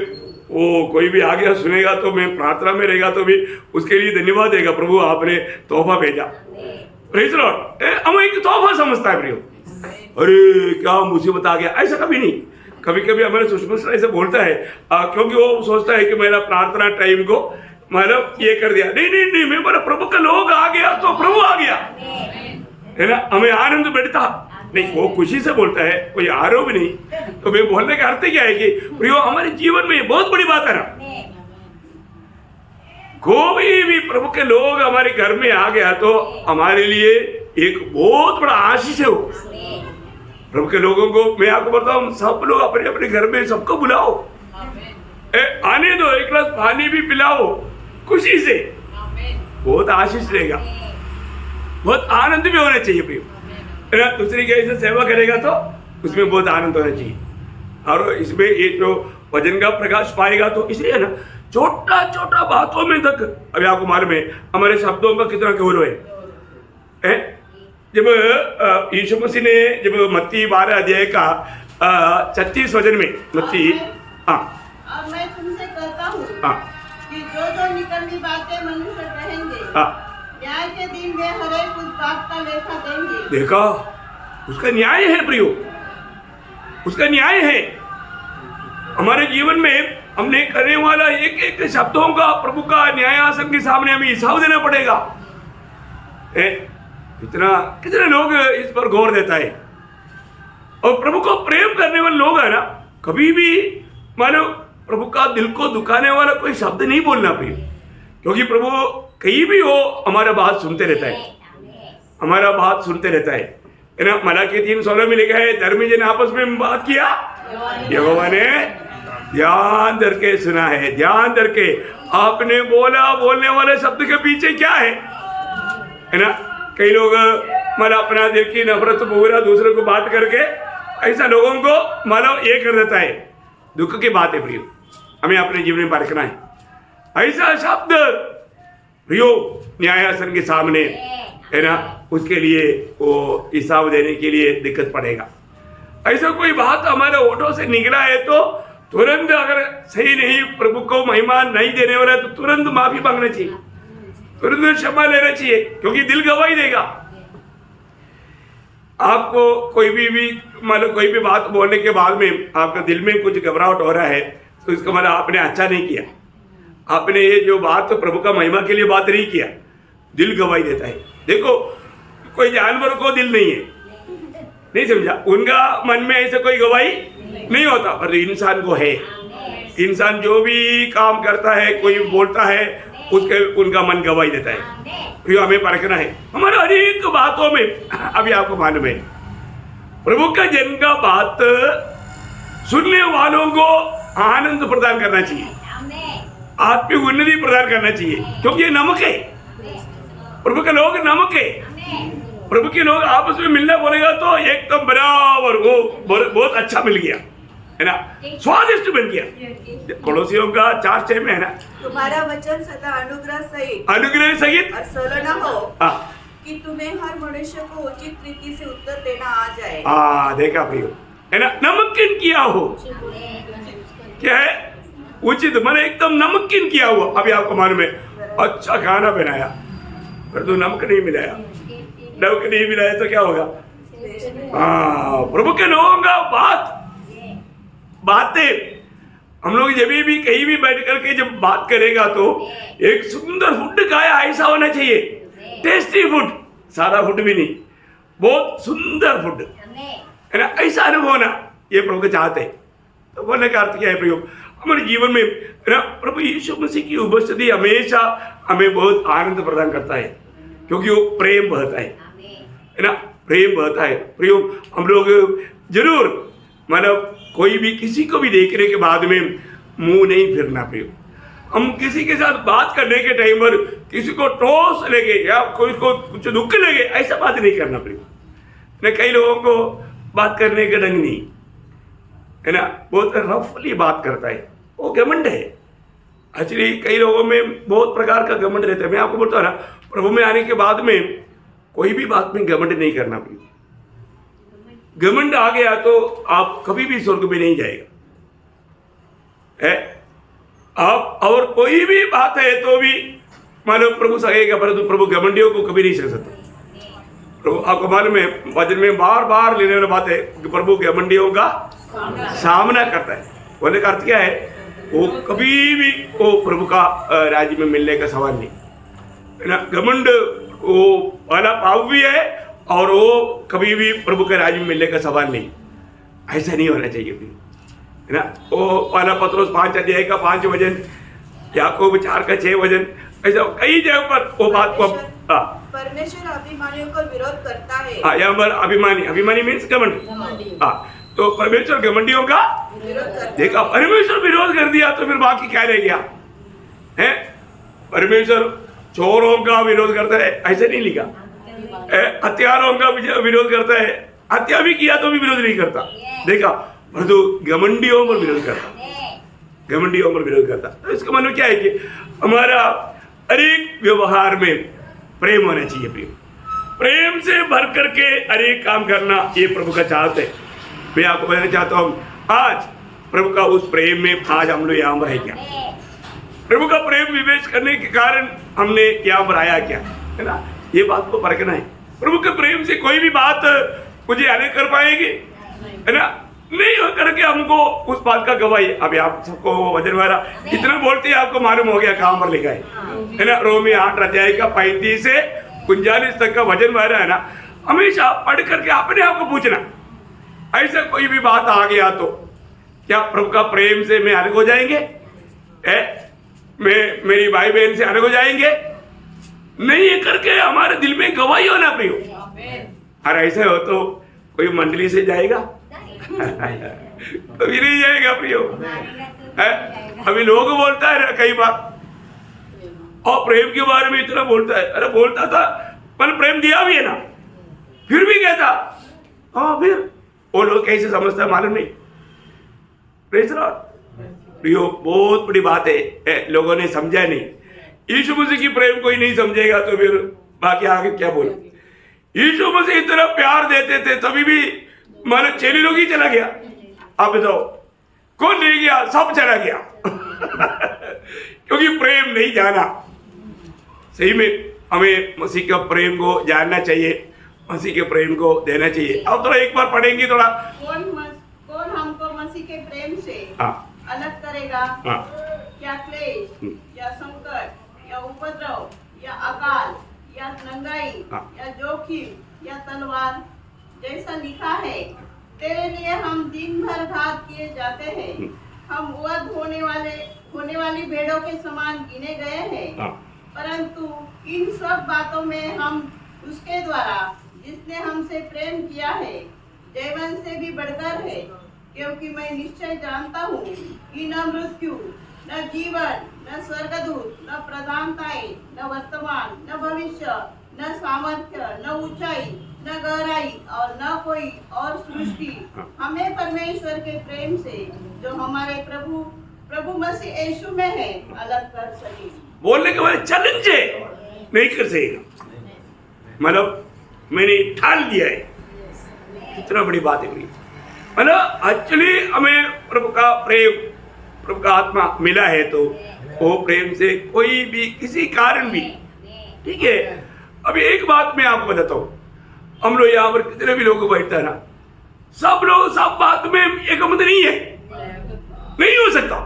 S1: वो कोई भी आ गया सुनेगा तो मैं प्रार्थना में रहेगा तो भी उसके लिए धन्यवाद देगा, प्रभु आपने तोहफा भेजा। प्रेज़ लॉर्ड, हम एक तोहफा समझता है प्रियो। अरे क्या मुसीबत आ गया, ऐसा कभी नहीं। कभी कभी हमारे सुषमा ऐसे बोलता है क्योंकि वो सोचता है कि मेरा प्रार्थना टाइम को मतलब ये कर दिया। नहीं नहीं नहीं, मैं बोला प्रभु का लोग आ गया तो प्रभु आ गया, है ना। हमें आनंद बैठता नहीं, वो खुशी से बोलता है, कोई आरोप नहीं। तो मैं बोलने का अर्थ क्या है कि प्रियो हमारे जीवन में बहुत बड़ी बात है ना, कोई भी प्रभु के लोग हमारे घर में आ गया तो हमारे लिए एक बहुत बड़ा आशीष है वो। प्रभु के लोगों को मैं आपको बताऊं, सब लोग अपने अपने घर में सबको बुलाओ, आने दो, एक गिलास पानी भी पिलाओ खुशी से, बहुत आशीष रहेगा, बहुत आनंद भी होना चाहिए प्रियो, है ना। दूसरी की ऐसे सेवा करेगा तो उसमें बहुत आनंद होना चाहिए। और इसमें ये जो वचन का प्रकाश पाएगा तो इसलिए ना छोटा छोटा बातों में तक, अभी आपको मालूम है हमारे शब्दों का कितना गौरव है। जब यीशु मसीह ने जब मत्ती 12 अध्याय का 36 वचन में मत्ती, हाँ,
S3: और मैं तुमसे कहता हूँ
S1: हाँ,
S3: कि जो निकम्मी बातें मनुष्य कहेंगे,
S1: हाँ,
S3: न्याय के दिन वे हर एक उस बात का लेखा देंगे।
S1: देखा, उसका न्याय है प्रियो, उसका न्याय है। हमारे जीवन में हमने करने वाला एक एक शब्दों का प्रभु का न्यायासन के सामने हमें हिसाब देना पड़ेगा। कितने लोग इस पर गौर देता है। और प्रभु को प्रेम करने वाले लोग है ना, कभी भी मानो प्रभु का दिल को दुखाने वाला कोई शब्द नहीं बोलना प्रिय, क्योंकि प्रभु कहीं भी हो हमारा बात सुनते रहता है, हमारा बात सुनते रहता है ना। मलाकी 3:16 में लिखा है, धर्मी जन आपस में बात किया, यहोवा ने ध्यान करके सुना है। ध्यान करके आपने बोला, बोलने वाले शब्द के पीछे क्या है ना। कई लोग मतलब अपना दिल की नफरत पूरा दूसरे को बात करके ऐसा लोगों को मतलब ये कर देता है। दुख की बात है प्रियो, हमें अपने जीवन में परखना है। ऐसा शब्द प्रियो न्यायासन के सामने है ना, उसके लिए वो हिसाब देने के लिए दिक्कत पड़ेगा। ऐसा कोई बात हमारे होठों से निकला है तो तुरंत, अगर सही नहीं, प्रभु को महिमा नहीं देने वाला है तो तुरंत माफी मांगना चाहिए, तुरंत क्षमा लेना चाहिए, क्योंकि दिल गवाही देगा। आपको कोई भी मतलब कोई भी बात बोलने के बाद में आपका दिल में कुछ घबराहट हो रहा है तो इसका मतलब आपने अच्छा नहीं किया, आपने ये जो बात तो प्रभु का महिमा के लिए बात नहीं किया, दिल गवाही देता है। देखो, कोई जानवर को दिल नहीं है, नहीं समझा, उनका मन में ऐसा कोई गवाही नहीं होता, पर इंसान को है। इंसान जो भी काम करता है, कोई बोलता है, उसके उनका मन गवाही देता है। फिर हमें परखना है हमारे अनेक बातों में। अभी आपको मालूम है प्रभु का जन का बात सुनने वालों को आनंद प्रदान करना चाहिए, आत्मिक उन्नति प्रदान करना चाहिए, क्योंकि ये नमक है। प्रभु के लोग नमक है। प्रभु के लोग आपस में मिलना बोलेगा तो एकदम बराबर, वो बहुत अच्छा मिल गया है ना, स्वादिष्ट मिल गया। कोलोसियों का 4:6 में है ना,
S4: तुम्हारा वचन सदा अनुग्रह सहित और सलोना हो, कि तुम्हें हर मनुष्य को उचित रीति से उत्तर देना आ जाए।
S1: देखा प्रियो, है ना, नमकीन किया हो। क्या है उचित, मैंने एकदम नमकीन किया हुआ। अभी आपको मालूम है अच्छा खाना बनाया पर तो नमक नहीं मिलाया, नमक नहीं मिलाया तो क्या होगा। प्रभु के लोगों का बातें हम लोग जब भी कहीं भी बैठ करके जब बात करेगा तो एक सुंदर फूड खाया ऐसा होना चाहिए, टेस्टी फूड, सादा फूड भी नहीं, बहुत सुंदर फूड है ना, ऐसा अनुभव होना ये प्रभु को चाहते हैं। तो बोलने का अर्थ क्या है प्रयोग, हमारे जीवन में है ना प्रभु यीशु मसीह की उपस्थिति हमेशा हमें बहुत आनंद प्रदान करता है, क्योंकि वो प्रेम बहता है ना, प्रेम बहता है। प्रयोग हम लोग जरूर मतलब कोई भी किसी को भी देखने के बाद में मुंह नहीं फिरना प्रयोग। हम किसी के साथ बात करने के टाइम पर किसी को ठोस लगे या कोई को कुछ दुख लगे ऐसा बात नहीं करना प्रयोग। न कई लोगों को बात करने का ढंग नहीं है ना, बहुत रफली बात करता है, वो घमंड है। एक्चुअली कई लोगों में बहुत प्रकार का घमंड रहता है। मैं आपको बोलता हूँ ना, प्रभु में आने के बाद में कोई भी बात में घमंड नहीं करना पड़ेगा। घमंड आ गया तो आप कभी भी स्वर्ग में नहीं जाएगा है। आप और कोई भी बात है तो भी मानो प्रभु सहेगा, परंतु प्रभु घमंडियों को कभी नहीं सह सकते। प्रभु आपको मालूम है वचन में बार बार लेने वाला बात है कि प्रभु घमंडियों का सामना करता है। बोलने का अर्थ क्या है, वो कभी भी वो प्रभु का राज्य में मिलने का सवाल नहीं है ना। घमंड वो वाला पाप भी है और वो कभी भी प्रभु के राज्य में मिलने का सवाल नहीं, ऐसा नहीं होना चाहिए है ना। वो पहला पत्रोस 5 अध्याय का 5 वचन, याकूब 4 का 6 वचन, ऐसा कई जगह पर वो बात को
S4: परमेश्वर अभिमानियों को विरोध करता है।
S1: यहाँ पर अभिमानी मीन्स घमंड। तो परमेश्वर घमंडियों का देखा, परमेश्वर विरोध कर दिया तो फिर बाकी क्या रह गया है। परमेश्वर चोरों का विरोध करता है ऐसे नहीं लिखा, हत्यारों का विरोध करता है, हत्या भी किया तो भी विरोध नहीं करता। देखा परंतु घमंडियों पर विरोध करता, घमंडियों पर विरोध करता। तो इसका मतलब क्या है कि हमारा हर एक व्यवहार में प्रेम होना चाहिए। प्रेम से भर करके हर एक काम करना, ये प्रभु का चाहत है। मैं आपको बताना चाहता हूँ, आज प्रभु का उस प्रेम में आज हम लोग यहाँ पर है क्या? प्रभु का प्रेम विवेच करने के कारण हमने यहाँ पर आया क्या, है ना? ये बात को परखना है। प्रभु के प्रेम से कोई भी बात मुझे आने कर पाएगी, है ना? नहीं हो करके हमको उस बात का गवाही। अभी आप सबको वजन वाला इतना बोलते हैं, आपको मालूम हो गया कहाँ पर लिखा है ना? रोमी 8 अध्याय का 35 से 39 तक का वजन वाला है ना। हमेशा पढ़ करके अपने आप को पूछना, ऐसा कोई भी बात आ गया तो क्या प्रभु का प्रेम से मैं अलग हो जाएंगे? मैं मेरी भाई बहन से अलग हो जाएंगे? नहीं, ये करके हमारे दिल में गवाही होना प्रियो। और ऐसा हो तो कोई मंडली से जाएगा? कभी नहीं जाएगा प्रियो। अभी लोग बोलता है कई बार, और प्रेम के बारे में इतना बोलता है। अरे बोलता था, पर प्रेम दिया भी है ना, फिर भी कहता। हाँ, फिर वो लोग कैसे समझता है मालूम नहीं। Praise the Lord. प्रियो, बहुत बड़ी बात है, लोगों ने समझा नहीं। यीशु मसीह की प्रेम कोई नहीं समझेगा तो फिर बाकी आगे क्या बोले? यीशु मसीह इतना प्यार देते थे, तभी भी मानो चेली लोग ही चला गया। आप बताओ कौन ले गया? सब चला गया क्योंकि प्रेम नहीं जाना। सही में हमें मसीह का प्रेम को जानना चाहिए, मसीह के प्रेम को देना चाहिए। अब थोड़ा एक बार पढ़ेंगे थोड़ा।
S3: कौन हमको मसीह के प्रेम से अलग करेगा? क्या क्लेश या संकट या उपद्रव या अकाल या नंगाई या जोखिम या तलवार? जैसा लिखा है, तेरे लिए हम दिन भर घात किए जाते हैं, हम वध होने वाली भेड़ों के समान गिने गए हैं। परंतु इन सब बातों में हम उसके द्वारा जिसने हमसे प्रेम किया है जयवन से भी बढ़कर है, क्योंकि मैं निश्चय जानता हूँ कि न मृत्यु, न जीवन, न स्वर्गदूत, न प्रधानताएं, न वर्तमान, न भविष्य, न सामर्थ्य, न ऊंचाई, न गहराई और न कोई और सृष्टि हमें परमेश्वर के प्रेम से जो हमारे प्रभु मसीह यीशु में है अलग कर सके।
S1: बोलने के बाद चैलेंज है, नहीं कर सकेगा। मतलब मैंने ठान लिया है, कितना बड़ी बात है। मतलब एक्चुअली हमें प्रभु का प्रेम, प्रभु का आत्मा मिला है तो वो प्रेम से कोई भी किसी कारण भी, ठीक है। अभी एक बात मैं आपको बताता हूँ, हम लोग यहाँ पर कितने भी लोग बैठते हैं ना, सब लोग सब बात में एक मत नहीं है, नहीं हो सकता।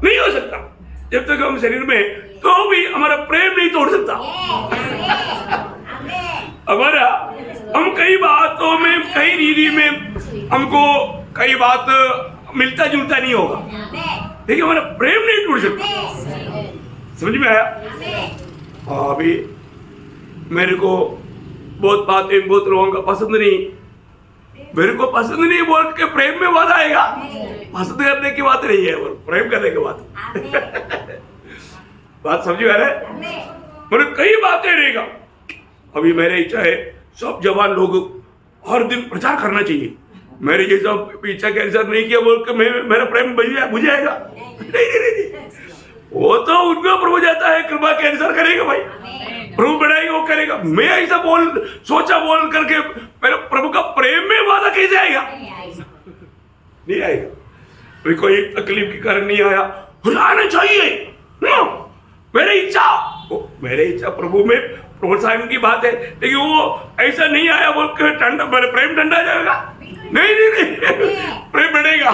S1: नहीं हो सकता जब तक हम शरीर में, तो भी हमारा प्रेम नहीं तोड़ सकता हमारा। हम कई बातों में, कई रीति में हमको कई बात मिलता जुलता नहीं होगा, लेकिन हमारा प्रेम नहीं टूट सकता। समझ में आया? अभी मेरे को बहुत बातें बहुत लोगों का पसंद नहीं, मेरे को पसंद नहीं बोल के प्रेम में बात आएगा। पसंद करने की बात नहीं है, प्रेम करने की बात बात समझ में आ रहा है? मेरे कई बातें रहेगा। अभी मेरी इच्छा है सब जवान लोग हर दिन प्रचार करना चाहिए। मेरी जैसा इच्छा कैंसर नहीं किया बोल के मेरा प्रेम बुझ जाएगा? नहीं, वो तो उनका प्रभु जाता है, कृपा कैंसर करेगा भाई, प्रभु बढ़ाएगा, वो करेगा। मैं ऐसा सोचा बोल करके मेरे प्रभु का प्रेम में वादा कैसे आएगा? नहीं आएगा। कोई कोई तकलीफ के कारण नहीं आया, आना चाहिए। मेरी इच्छा प्रभु में प्रोत्साहन की बात है, लेकिन वो ऐसा नहीं आया बोल के ठंडा, मेरे प्रेम ठंडा जाएगा? नहीं, प्रेम बढ़ेगा।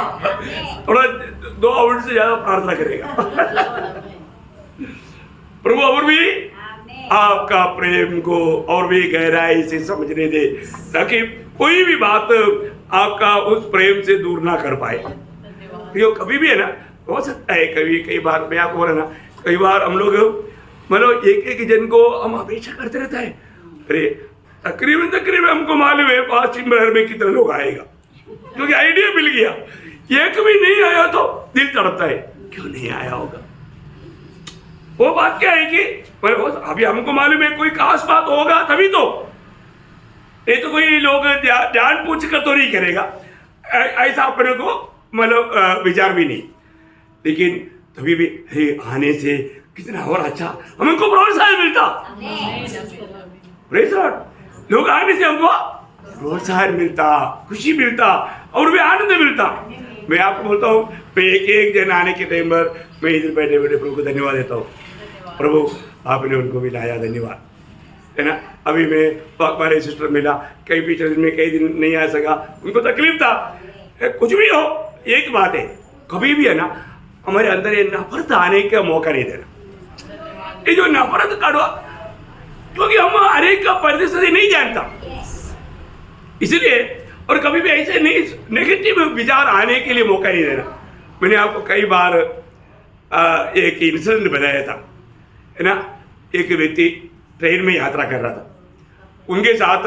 S1: थोड़ा 2 आवर से ज्यादा प्रार्थना करेगा प्रभु और भी आपका प्रेम को और भी गहराई से समझने दे, ताकि कोई भी बात आपका उस प्रेम से दूर ना कर पाए। तो कभी भी है ना, हो सकता है कई बार मैं आपको बोला ना, कई बार हम लोग मतलब एक जन को हम अपेक्षा करते रहता है। अरे तकरीबन हमको मालूम है 5 दिन में कितने लोग आएगा, क्योंकि आइडिया मिल गया। एक भी नहीं आया तो दिल तड़पता है, क्यों नहीं आया होगा। वो बात क्या है कि अभी हमको मालूम है कोई खास बात होगा तभी तो, नहीं तो कोई लोग जान पूछ कर तो नहीं करेगा, ऐसा अपने को मतलब विचार भी नहीं। लेकिन तभी भी आने से कितना और अच्छा हमको प्रोत्साहन मिलता। प्रेज़ लॉर्ड, लोग आने से हमको प्रोत्साहन मिलता, खुशी मिलता और भी आनंद मिलता। मैं आपको बोलता हूँ, मैं एक जन आने के टाइम पर मैं इधर बैठे बैठे प्रभु को धन्यवाद देता हूँ। प्रभु आपने उनको भी लाया, धन्यवाद, है ना। अभी मैं हमारे सिस्टर मिला, कई पिछले दिन में कई दिन नहीं आ सका, उनको तकलीफ था। कुछ भी हो, एक बात है, कभी भी है ना हमारे अंदर ये नफरत आने का मौका नहीं देना। ये जो नफरत काटो, क्योंकि हम हर एक का परिस्थिति नहीं जानता, इसलिए और कभी भी ऐसे नहीं नेगेटिव विचार आने के लिए मौका नहीं देना। मैंने आपको कई बार एक इंसिडेंट बताया था, है ना। एक व्यक्ति ट्रेन में यात्रा कर रहा था, उनके साथ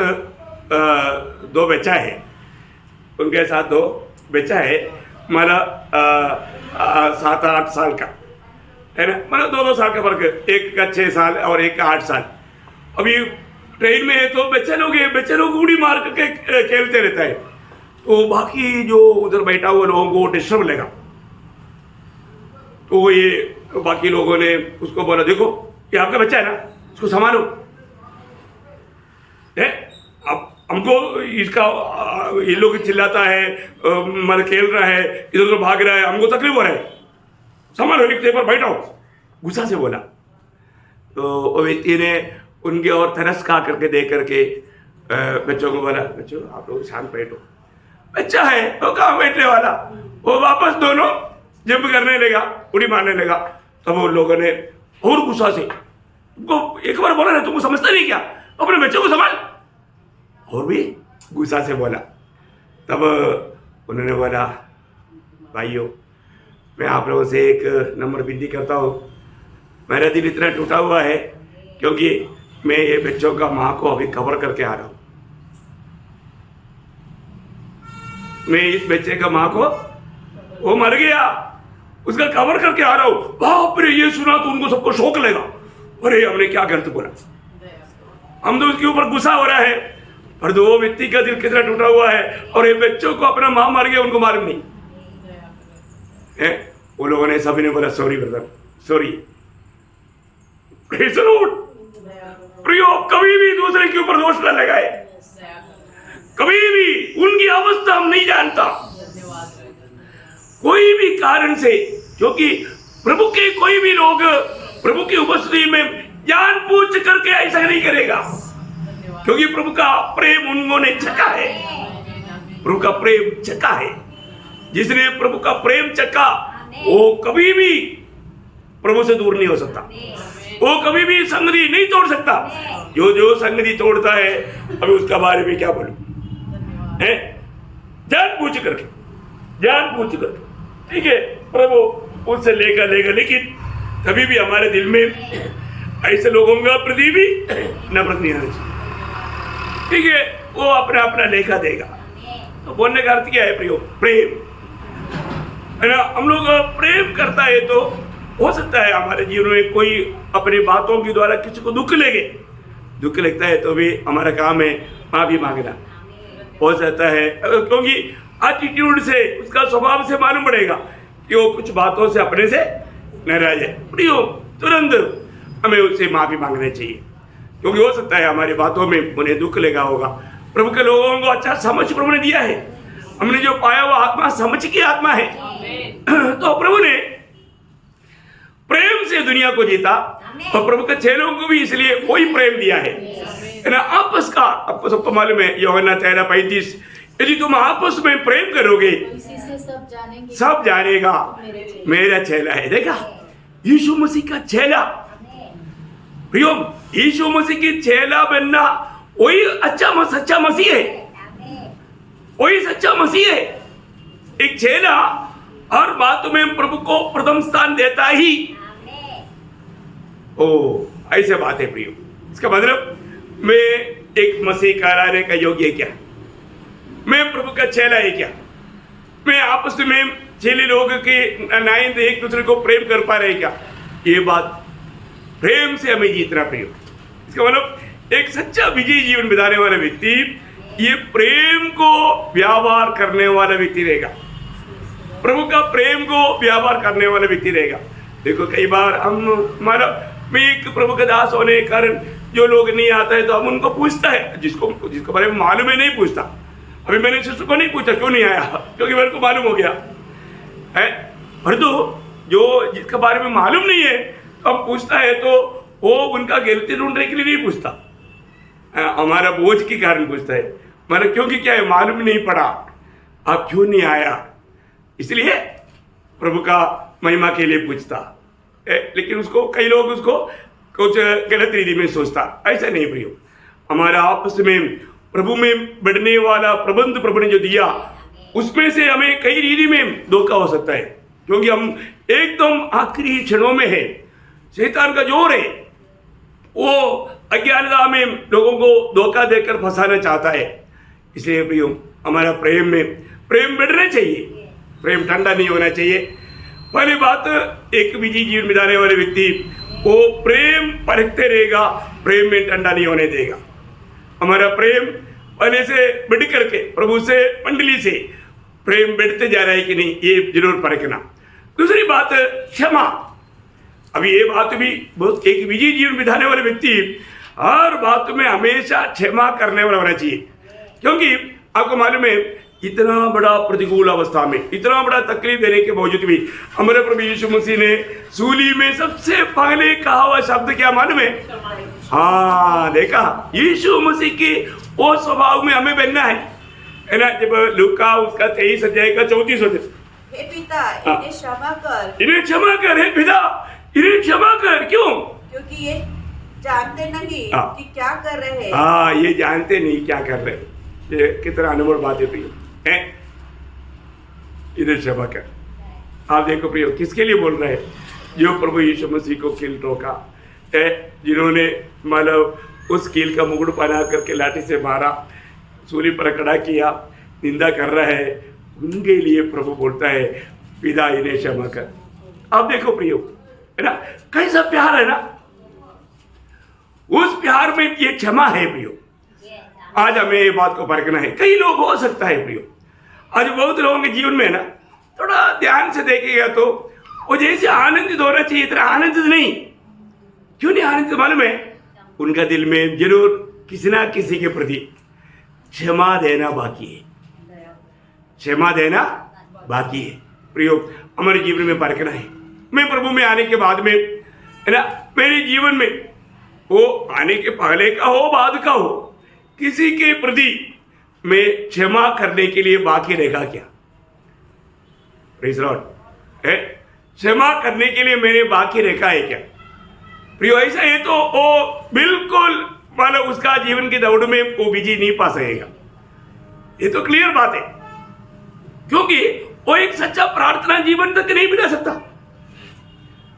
S1: दो बच्चा है, उनके साथ दो बच्चा है, मतलब 7-8 साल का, है ना, मतलब 2-2 साल का फर्क, एक का 6 साल और एक का 8 साल। अभी ट्रेन में है तो बच्चे लोग उड़ी मार करके खेलते रहता है, तो बाकी जो उधर बैठा हुआ लोगों को डिस्टर्ब लगा। तो ये बाकी लोगों ने उसको बोला, देखो ये आपका बच्चा है ना, इसको संभालो, है, अब हमको इसका ये लोग चिल्लाता है, मतलब खेल रहा है, इधर उधर भाग रहा है, हमको तकलीफ हो रहा है, संभालो, एक जगह पर बैठो, गुस्सा से बोला। तो वो व्यक्ति ने उनके और तरस खा करके देख करके बच्चों को बोला, बच्चों आप लोग शांत बैठो, बच्चा है वो कहाँ बैठने वाला। वो वापस दोनों जंप करने लगा, उड़ी मारने लगा। तब उन लोगों ने और गुस्सा से तुमको एक बार बोला ना, तुमको समझता नहीं क्या, अपने बच्चों को संभाल, और भी गुस्सा से बोला। तब उन्होंने बोला, भाइयों मैं आप लोगों से एक नम्र विनती करता हूँ, मेरा दिल इतना टूटा हुआ है क्योंकि मैं ये बच्चों का माँ को अभी कवर करके आ रहा हूँ। मैं इस बच्चे का माँ को, वो मर गया, उसका कवर करके आ रहा हूँ। बाप रे, ये सुना तो उनको सबको शौक लगा, अरे हमने क्या गलत बोला, हम तो उसके ऊपर गुस्सा हो रहा है, पर दो व्यक्ति का दिल कितना टूटा हुआ है, और ये बच्चों को अपना माँ मार गया, उनको मालूम नहीं है। वो लोगों ने सभी ने बोला, सॉरी ब्रदर, सॉरी। प्रियो, कभी भी दूसरे के ऊपर दोष न लगाए, कभी भी उनकी अवस्था हम नहीं जानता, कोई भी कारण से, क्योंकि प्रभु के कोई भी लोग प्रभु की उपस्थिति में जान पूछ करके ऐसा नहीं करेगा, क्योंकि प्रभु का प्रेम उन्होंने चखा है, प्रभु का प्रेम चखा है। जिसने प्रभु का प्रेम चखा वो कभी भी प्रभु से दूर नहीं हो सकता, वो कभी भी संगति नहीं तोड़ सकता। जो संगति तोड़ता है, अभी उसका बारे में क्या बोलूं, है, जान पूछ करके, ठीक है, प्रभु उससे लेगा, लेकिन कभी भी हमारे दिल में ऐसे लोगों का प्रति भी नफरत नहीं आना चाहिए, ठीक है। वो अपना अपना लेखा देगा। तो बोलने का अर्थ क्या है प्रियो, प्रेम, है ना। हम लोग प्रेम करता है तो हो सकता है हमारे जीवन में कोई अपनी बातों के द्वारा किसी को दुख लगता है तो भी हमारा काम है माफी मांगना, हो सकता है, क्योंकि एटीट्यूड से, उसका स्वभाव से मालूम पड़ेगा कि वो कुछ बातों से अपने से नाराज है। प्रियो, तुरंत हमें उससे माफी मांगनी चाहिए, क्योंकि हो सकता है हमारी बातों में उन्हें दुख लगा होगा। प्रभु के लोगों को अच्छा समझ प्रभु ने दिया है, हमने जो पाया वो आत्मा समझ की आत्मा है। तो प्रभु ने प्रेम से दुनिया को जीता, और प्रभु के चेलों को भी इसलिए वही प्रेम दिया है ना। आपस का, आपको सबको मालूम है, यूहन्ना 13:35, यदि तुम आपस में प्रेम करोगे
S2: इसी से
S1: सब जानेगा मेरा चेला है। देखा, यीशु मसीह का चेला, प्रियो, यीशु मसीह की चेला बनना वही सच्चा मसीह है, वही सच्चा मसीह है। एक चेला हर बात में प्रभु को प्रथम स्थान देता ही। ओ, ऐसे बात है प्रियो। इसका मतलब मैं एक मसीह कहलाने का योग्य है क्या, मैं प्रभु का चेला है क्या, मैं आपस में चेले लोग के नाइंद एक दूसरे को प्रेम कर पा रहे क्या, ये बात प्रेम से हमें जीतना प्रियो। इसका मतलब एक सच्चा विजयी जीवन बिताने वाला व्यक्ति ये प्रेम को व्यवहार करने वाला व्यक्ति रहेगा, प्रभु का प्रेम को व्यवहार करने वाला व्यक्ति रहेगा। देखो कई बार हम हमारा मैं एक प्रभु का दास होने के कारण जो लोग नहीं आता है तो हम उनको पूछता है, जिसको बारे में मालूम है नहीं पूछता। अभी मैंने सिस्टर को नहीं पूछा क्यों नहीं आया, क्योंकि मेरे को मालूम हो गया है। परंतु जो जिसके बारे में मालूम नहीं है हम पूछता है तो वो उनका गलती ढूंढने के लिए नहीं पूछता, हमारा बोझ के कारण पूछता है, मतलब क्योंकि क्या है मालूम नहीं पड़ा आप क्यों नहीं आया, इसलिए प्रभु का महिमा के लिए पूछता। लेकिन उसको कई लोग उसको कुछ गलत रीति में सोचता, ऐसा नहीं प्रियो। हमारा आपस में प्रभु में बढ़ने वाला प्रबंध प्रभु ने जो दिया उसमें से हमें कई रीति में धोखा हो सकता है, क्योंकि हम एकदम आखिरी क्षणों में है। शैतान का जोर है, वो अज्ञानता में लोगों को धोखा देकर फंसाना चाहता है। इसलिए प्रियो हमारा प्रेम में प्रेम बढ़ना चाहिए, प्रेम ठंडा नहीं होना चाहिए। पहली बात एक बीजी जीवन बिताने वाले व्यक्ति वो प्रेम परखते रहेगा, प्रेम में ठंडा नहीं होने देगा। हमारा प्रेम पहले से बढ़ करके प्रभु से मंडली से प्रेम बढ़ते जा रहा है कि नहीं, ये जरूर परखना। दूसरी बात क्षमा। अभी ये बात भी बहुत एक बीजी जीवन बिताने वाले व्यक्ति हर बात में हमेशा क्षमा करने वाला होना चाहिए, क्योंकि आपको मालूम है इतना बड़ा प्रतिकूल अवस्था में इतना बड़ा तकलीफ देने के बावजूद भी हमारे प्रभु यीशु मसीह ने सूली में सबसे पहले कहा हुआ शब्द क्या मालूम है? हाँ देखा, यीशु मसीह के वो स्वभाव में हमें बनना है ना। जब लूका उसका 23 अध्याय का 34 होते,
S4: हे पिता इन्हें क्षमा कर,
S1: इन्हें क्षमा कर, हे पिता इन्हें क्षमा कर। क्यों?
S4: क्योंकि ये जानते नहीं कि क्या कर रहे हैं।
S1: हाँ ये जानते नहीं क्या कर रहे, ये कितना अनमोल बात है प्रियो है। इन्हें क्षमा कर। आप देखो प्रियो किसके लिए बोल रहे हैं? जो प्रभु यीशु मसीह को कील ठोका है, जिन्होंने मतलब उस कील का मुकुट पहना करके लाठी से मारा, सूली पर खड़ा किया, निंदा कर रहा है, उनके लिए प्रभु बोलता है पिता इन्हें क्षमा कर। आप देखो प्रियो है ना, कैसा प्यार है ना, उस प्यार में ये क्षमा है प्रियो। आज हमें ये बात को परखना है। कई लोग हो सकता है प्रियो आज बहुत लोगों के जीवन में ना थोड़ा ध्यान से देखेगा तो वो जैसे आनंदित होना चाहिए इतना आनंदित नहीं। क्यों नहीं आनंदित मालूम है? उनका दिल में जरूर किसी ना किसी के प्रति क्षमा देना बाकी है, क्षमा देना बाकी है। प्रियो हमारे जीवन में परखना है। मैं प्रभु में आने के बाद में है ना, मेरे जीवन में वो आने के पहले का हो बाद का हो, किसी के प्रति मैं क्षमा करने के लिए बाकी रहेगा क्या? प्रेज़ लॉर्ड है, क्षमा करने के लिए मैंने बाकी रखा है क्या? प्रियो ऐसा है तो वो बिल्कुल मतलब उसका जीवन की दौड़ में वो बिजी नहीं पा सकेगा, ये तो क्लियर बात है। क्योंकि वो एक सच्चा प्रार्थना जीवन तक नहीं बिता सकता,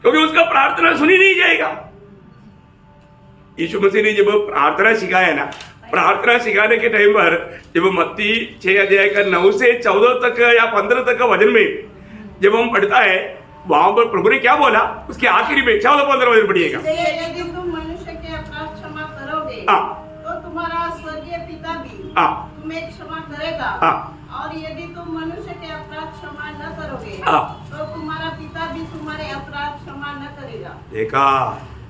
S1: क्योंकि उसका प्रार्थना सुनी नहीं जाएगा। यीशु मसीह ने जब प्रार्थना सिखाया ना, प्रार्थना सिखाने के टाइम पर जब मत्ती 6 अध्याय का 9 से 14 तक या 15 तक का वचन में जब हम पढ़ता है, वहां पर प्रभु ने क्या बोला उसके आखिरी में 14-15 वचन पढ़िएगा।
S3: यदि तुम मनुष्य के अपराध क्षमा करोगे तो तुम्हारा स्वर्गीय पिता भी तुम्हें क्षमा करेगा, और यदि तुम मनुष्य के अपराध क्षमा न करोगे तो तुम्हारा पिता भी तुम्हारे अपराध क्षमा न करेगा। देखा,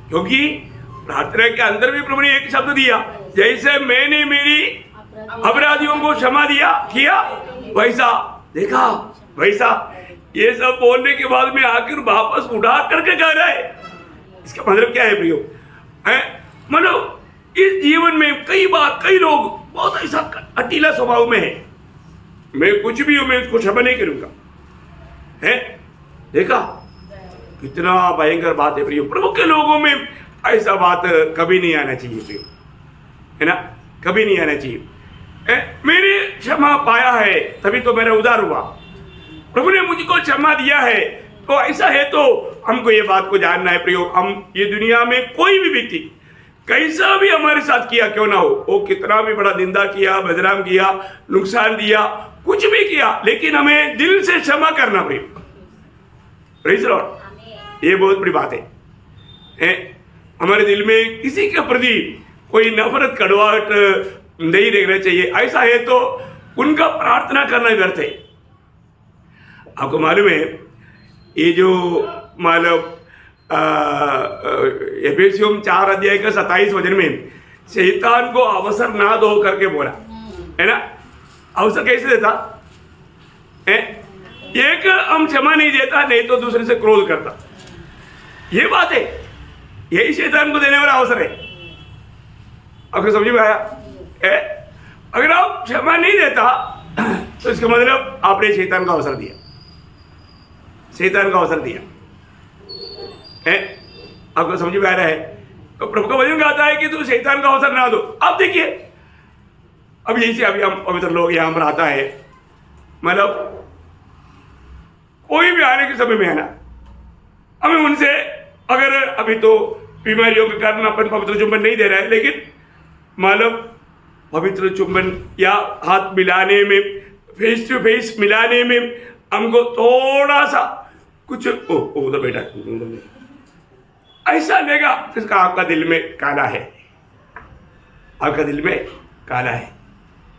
S1: क्योंकि प्रार्थना के अंदर भी प्रभु ने एक शब्द दिया, जैसे मैंने मेरी अपराधियों को क्षमा दिया किया वैसा, देखा वैसा। ये सब बोलने के बाद में आखिर वापस उठा करके जा रहा है। इसका मतलब क्या है प्रियो? मतलब इस जीवन में कई बार कई लोग बहुत ऐसा अटीला स्वभाव में है, मैं कुछ भी हूं मैं उसको क्षमा नहीं करूंगा है। देखा कितना भयंकर बात है प्रियो। प्रभु के लोगों में ऐसा बात कभी नहीं आना चाहिए प्रियो, है ना, कभी नहीं आना चाहिए। मैंने क्षमा पाया है तभी तो मेरा उद्धार हुआ, प्रभु ने मुझको क्षमा दिया है। तो ऐसा है तो हमको ये बात को जानना है प्रियो, हम ये दुनिया में कोई भी व्यक्ति कैसा भी हमारे साथ किया क्यों ना हो, वो कितना भी बड़ा निंदा किया, बदनाम किया, नुकसान दिया, कुछ भी किया, लेकिन हमें दिल से क्षमा करना प्रियो। प्रेज़ लॉर्ड, ये बहुत बड़ी बात है। हमारे दिल में किसी के प्रति कोई नफरत, कड़वाहट, नहीं देखना चाहिए। ऐसा है तो उनका प्रार्थना करना व्यर्थ है। आपको मालूम है ये जो मालूम एफेसियों 4 अध्याय का 27 वचन में शैतान को अवसर ना दो करके बोला है ना। अवसर कैसे देता है? एक हम क्षमा नहीं देता, नहीं तो दूसरे से क्रोध करता। ये बात है, यही शैतान को देने वाला अवसर है। आपको समझ में आया? अगर आप क्षमा नहीं देता तो इसका मतलब आपने शैतान का अवसर दिया, शैतान का अवसर दिया है। आपको समझ में आ रहा है? तो प्रभु का वचन कहता है कि तू शैतान का अवसर ना दो। अब देखिए, अब यही से अभी हम पवित्र लोग यहाँ पर आता है, मतलब कोई भी आने के समय में है ना, हमें उनसे अगर अभी तो बीमारियों के कारण अपन पवित्र चुंबन नहीं दे रहा है, लेकिन मालूम पवित्र चुंबन या हाथ मिलाने में, फेस टू फेस मिलाने में हमको थोड़ा सा कुछ उधर बैठा ऐसा लेगा जिसका आपका दिल में काला है, आपका दिल में काला है।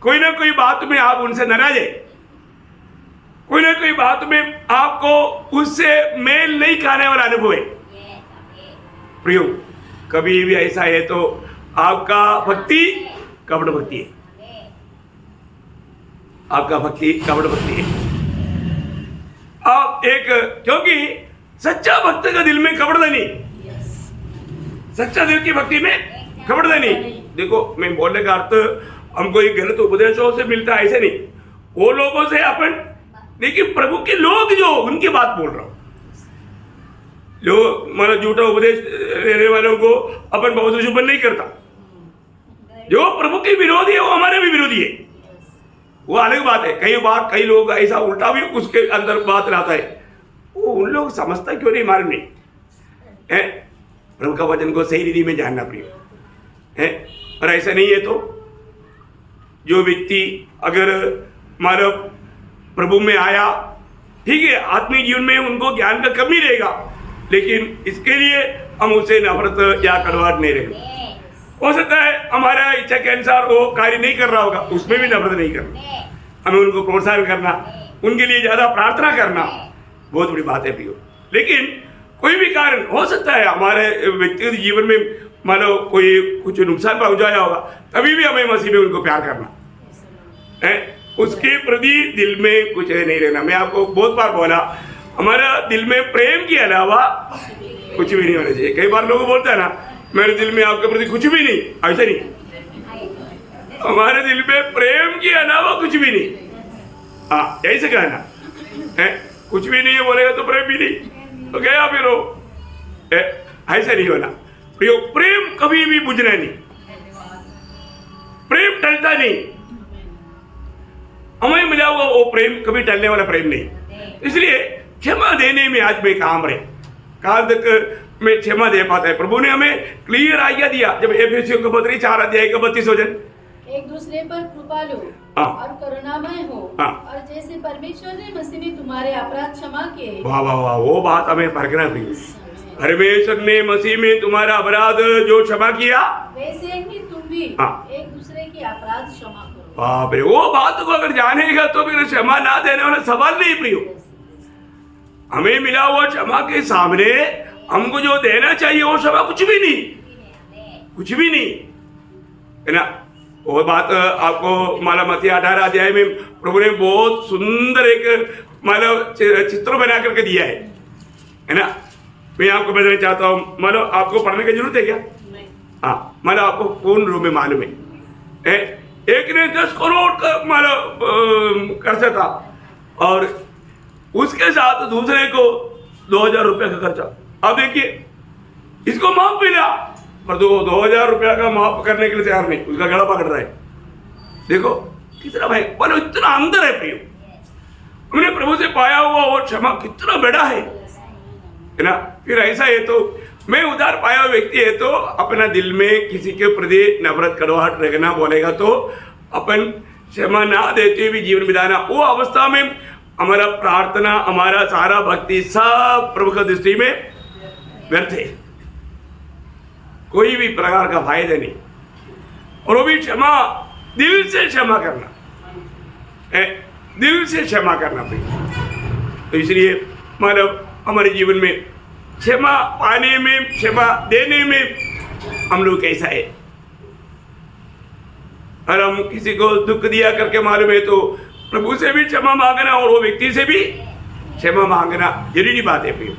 S1: कोई ना कोई बात में आप उनसे नाराज है, कोई ना कोई बात में आपको उससे मेल नहीं खाने वाला अनुभव है। प्रियो, कभी भी ऐसा है तो आपका भक्ति कपट भक्ति है, आपका भक्ति कपट भक्ति है। आप एक, क्योंकि सच्चा भक्त का दिल में कपट नहीं, सच्चा दिल की भक्ति में कपट नहीं। देखो, मैं बोलने का अर्थ हमको एक गलत उपदेशों से मिलता है ऐसे नहीं, वो लोगों से अपन, लेकिन प्रभु के लोग जो उनकी बात बोल रहा हूं, जो मतलब झूठा उपदेश देने वालों को अपन बहुत शुभ नहीं करता। जो प्रभु के विरोधी है वो हमारे भी विरोधी है, वो अलग बात है। कई बार कई लोग ऐसा उल्टा भी उसके अंदर बात लाता है, वो उन लोग समझता क्यों नहीं मालूम नहीं है। प्रभु का वचन को सही रीति में जानना प्रिय है। और ऐसा नहीं है तो जो व्यक्ति अगर मानव प्रभु में आया, ठीक है, आत्मिक जीवन में उनको ज्ञान का कमी रहेगा, लेकिन इसके लिए हम उसे नफरत या कड़वाहट नहीं रहेगा। हो सकता है हमारा इच्छा के अनुसार वो कार्य नहीं कर रहा होगा, उसमें भी नफरत नहीं करना, हमें उनको प्रोत्साहन करना, उनके लिए ज्यादा प्रार्थना करना बहुत बड़ी बात है प्रियो। लेकिन कोई भी कारण हो सकता है हमारे व्यक्तिगत जीवन में, मानो कोई कुछ नुकसान पहुंचाया होगा, तभी भी हमें मसीह में उनको प्यार करना है, उसके प्रति दिल में कुछ नहीं रहना। मैं आपको बहुत बार बोला, हमारा दिल में प्रेम के अलावा कुछ भी नहीं होना चाहिए। कई बार लोग बोलते हैं ना, मेरे दिल में आपके प्रति कुछ भी नहीं, ऐसा नहीं, हमारे दिल में प्रेम के अलावा कुछ भी नहीं। हाँ, ऐसे कहना है, कुछ भी नहीं बोलेगा तो प्रेम भी नहीं, तो गया फिर वो, ऐसा नहीं होना। प्रेम कभी भी बुझना नहीं, प्रेम टलता नहीं, हमें मिला हुआ वो प्रेम कभी टलने वाला प्रेम नहीं। इसलिए क्षमा देने में आज मैं काम रहे, कहां तक मैं क्षमा दे पाता है। प्रभु ने हमें क्लियर आज्ञा दिया, जब एफेसियों का पत्री 4 अध्याय का 32 वचन,
S2: एक दूसरे पर कृपालु और करुणामय हो, और जैसे परमेश्वर ने मसीह में तुम्हारे अपराध क्षमा किए। वाह वाह वाह, वो बात हमें परखना चाहिए। परमेश्वर ने मसीह में तुम्हारा अपराध जो क्षमा किया, वैसे ही तुम भी एक दूसरे के अपराध क्षमा करो। बाप रे, वो बात को अगर जानेगा तो फिर क्षमा ना देने वाला सवाल नहीं प्रियो। हमें मिला हुआ क्षमा के सामने हमको जो देना चाहिए वो क्षमा कुछ भी नहीं, कुछ भी नहीं है ना। वो बात आपको माला मत्ती 18 अध्याय में प्रभु ने बहुत सुंदर एक मतलब चित्र बना करके दिया है ना। मैं आपको बताना चाहता हूँ, मतलब आपको पढ़ने की जरूरत है क्या? हाँ, मतलब आपको पूर्ण रूप में मालूम है। एक ने 10 करोड़ का मतलब खर्चा था और उसके साथ दूसरे को 2000 रुपये का खर्चा। अब देखिए, इसको माफ मिला पर 2000 रुपया का माफ करने के लिए तैयार नहीं, उसका गला पकड़ रहा है। देखो कितना भाई, बोलो इतना अंदर है प्रियो, हमने प्रभु से पाया हुआ वो क्षमा कितना बड़ा है ना। फिर ऐसा है तो मैं उधार पाया हुआ व्यक्ति है तो अपना दिल में किसी के प्रति नफरत कड़वाहट रखना बोलेगा तो अपन क्षमा ना देते हुए जीवन बिताना, वो अवस्था में हमारा प्रार्थना, हमारा सारा भक्ति सब प्रभु की दृष्टि में व्यर्थ है, कोई भी प्रकार का फायदा नहीं। और वो भी क्षमा
S1: दिल से क्षमा करना, दिल से क्षमा करना प्रिय। तो इसलिए मतलब हमारे जीवन में क्षमा पाने में, क्षमा देने में हम लोग कैसा है। और हम किसी को दुख दिया करके मालूम है तो प्रभु से भी क्षमा मांगना और वो व्यक्ति से भी क्षमा मांगना जरूरी बात है प्रिय।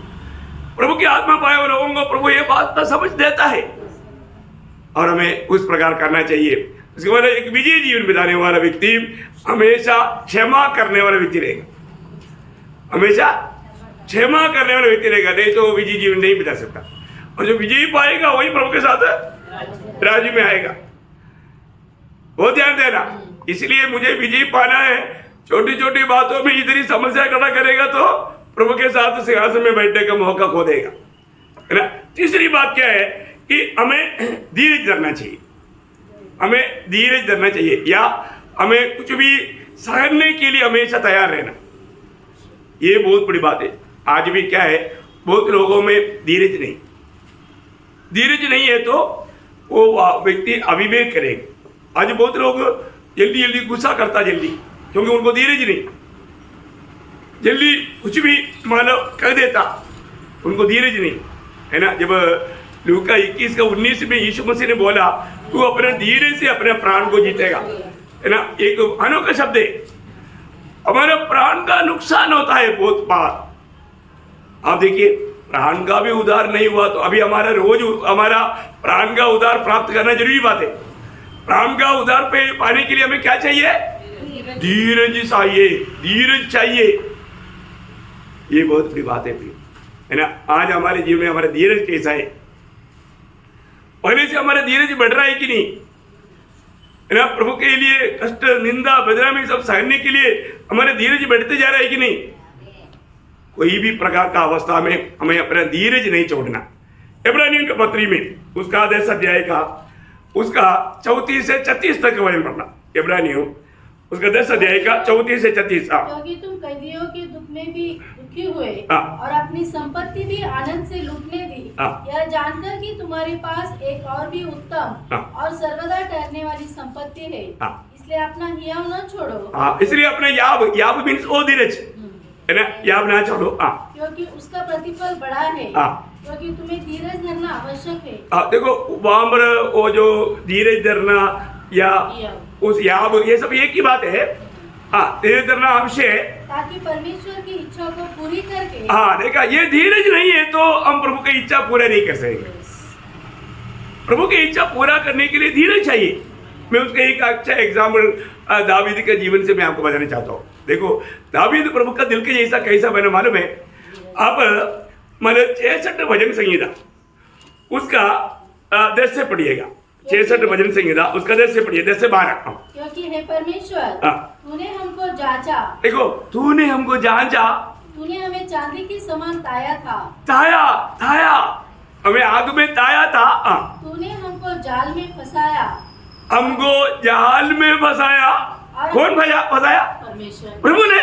S1: प्रभु की आत्मा पाए हुए लोगों को प्रभु ये बात तो समझ देता है और हमें उस प्रकार करना चाहिए। उसके बाद एक विजयी जीवन बिताने वाला व्यक्ति हमेशा क्षमा करने वाला व्यक्ति रहेगा, हमेशा क्षमा करने वाला व्यक्ति रहेगा, नहीं तो विजयी जीवन नहीं बिता सकता। और जो विजयी पाएगा वही प्रभु के साथ राज्य में आएगा। बहुत ध्यान देना। इसलिए मुझे विजयी पाना है, छोटी छोटी बातों में इतनी समस्या खड़ा करेगा तो प्रभु के साथ सिंहासन में बैठने का मौका खो देगा, है ना। तीसरी बात क्या है कि हमें धीरज धरना चाहिए, हमें धीरज धरना चाहिए, या हमें कुछ भी सहने के लिए हमेशा तैयार रहना। ये बहुत बड़ी बात है। आज भी क्या है, बहुत लोगों में धीरज नहीं है तो वो व्यक्ति अविवेक करेगा। आज बहुत लोग जल्दी जल्दी गुस्सा करता जल्दी, क्योंकि उनको धीरज नहीं, जल्दी कुछ भी मानो कह देता, उनको धीरज नहीं, है ना। जब लूका 21:19 में यीशु मसीह ने बोला तू अपने धीरज से अपने प्राण को जीतेगा, है ना। एक अनोखा शब्द है। हमारे प्राण का नुकसान होता है बहुत बार। आप देखिए, प्राण का भी उद्धार नहीं हुआ तो अभी हमारा रोज हमारा प्राण का उद्धार प्राप्त करना जरूरी बात है। प्राण का उद्धार पे पाने के लिए हमें क्या चाहिए? धीरज चाहिए, धीरज चाहिए। ये बहुत बड़ी बात है ना। आज हमारे जीवन में हमारा धीरज कैसा है? पहले से हमारा धीरज बढ़ रहा है कि नहीं, है ना। प्रभु के लिए कष्ट, निंदा, बदनामी सब सहने के लिए हमारा धीरज बढ़ते जा रहा है कि नहीं। कोई भी प्रकार का अवस्था में हमें अपना धीरज नहीं छोड़ना। इब्रानियों के पत्री में उसका 10 अध्याय का उसका 34 से 36 तक वचन पढ़ना। इब्रानियों उसका 10 अध्याय का 34 से 36।
S2: क्योंकि तुम कैदियों के दुख में भी दुखी हुए और अपनी संपत्ति भी आनंद से लूटने दी, यह जानकर कि तुम्हारे पास एक और भी उत्तम और सर्वदा ठहरने वाली संपत्ति है, इसलिए अपना हियाव न छोड़ो।
S1: इसलिए अपने याब मीन्स ओ धीरज, है ना, याब ना छोड़ो,
S2: क्योंकि उसका प्रतिफल बड़ा है, क्योंकि तुम्हें धीरज धरना आवश्यक है।
S1: देखो वहां पर वो जो धीरज धरना या उस याब, ये सब एक ही बात है। धीरज धरना आवश्यक है
S2: ताकि परमेश्वर की इच्छा को पूरी करके।
S1: देखा, ये धीरज नहीं है तो हम प्रभु की इच्छा पूरा नहीं कर सकेंगे। प्रभु की इच्छा पूरा करने के लिए धीरज चाहिए। मैं उसका एक अच्छा एग्जाम्पल दावीद के जीवन से मैं आपको बताना चाहता हूँ। देखो, दावीद प्रभु का दिल के जैसा कैसा बना मालूम है? अब मतलब 66 भजन संहिता उसका 10 से पढ़िएगा। 66 भजन संहिता उसका 10 से पढ़िए, 10 से 12।
S2: क्योंकि हे परमेश्वर, तूने हमको जांचा।
S1: देखो, तूने हमको जांचा,
S2: तूने हमें चांदी के समान ताया था,
S1: ताया हमें आग में ताया था।
S2: तूने हमको जाल में फंसाया,
S1: हमको जाल में फंसाया। कौन फंसाया?
S2: परमेश्वर,
S1: प्रभु ने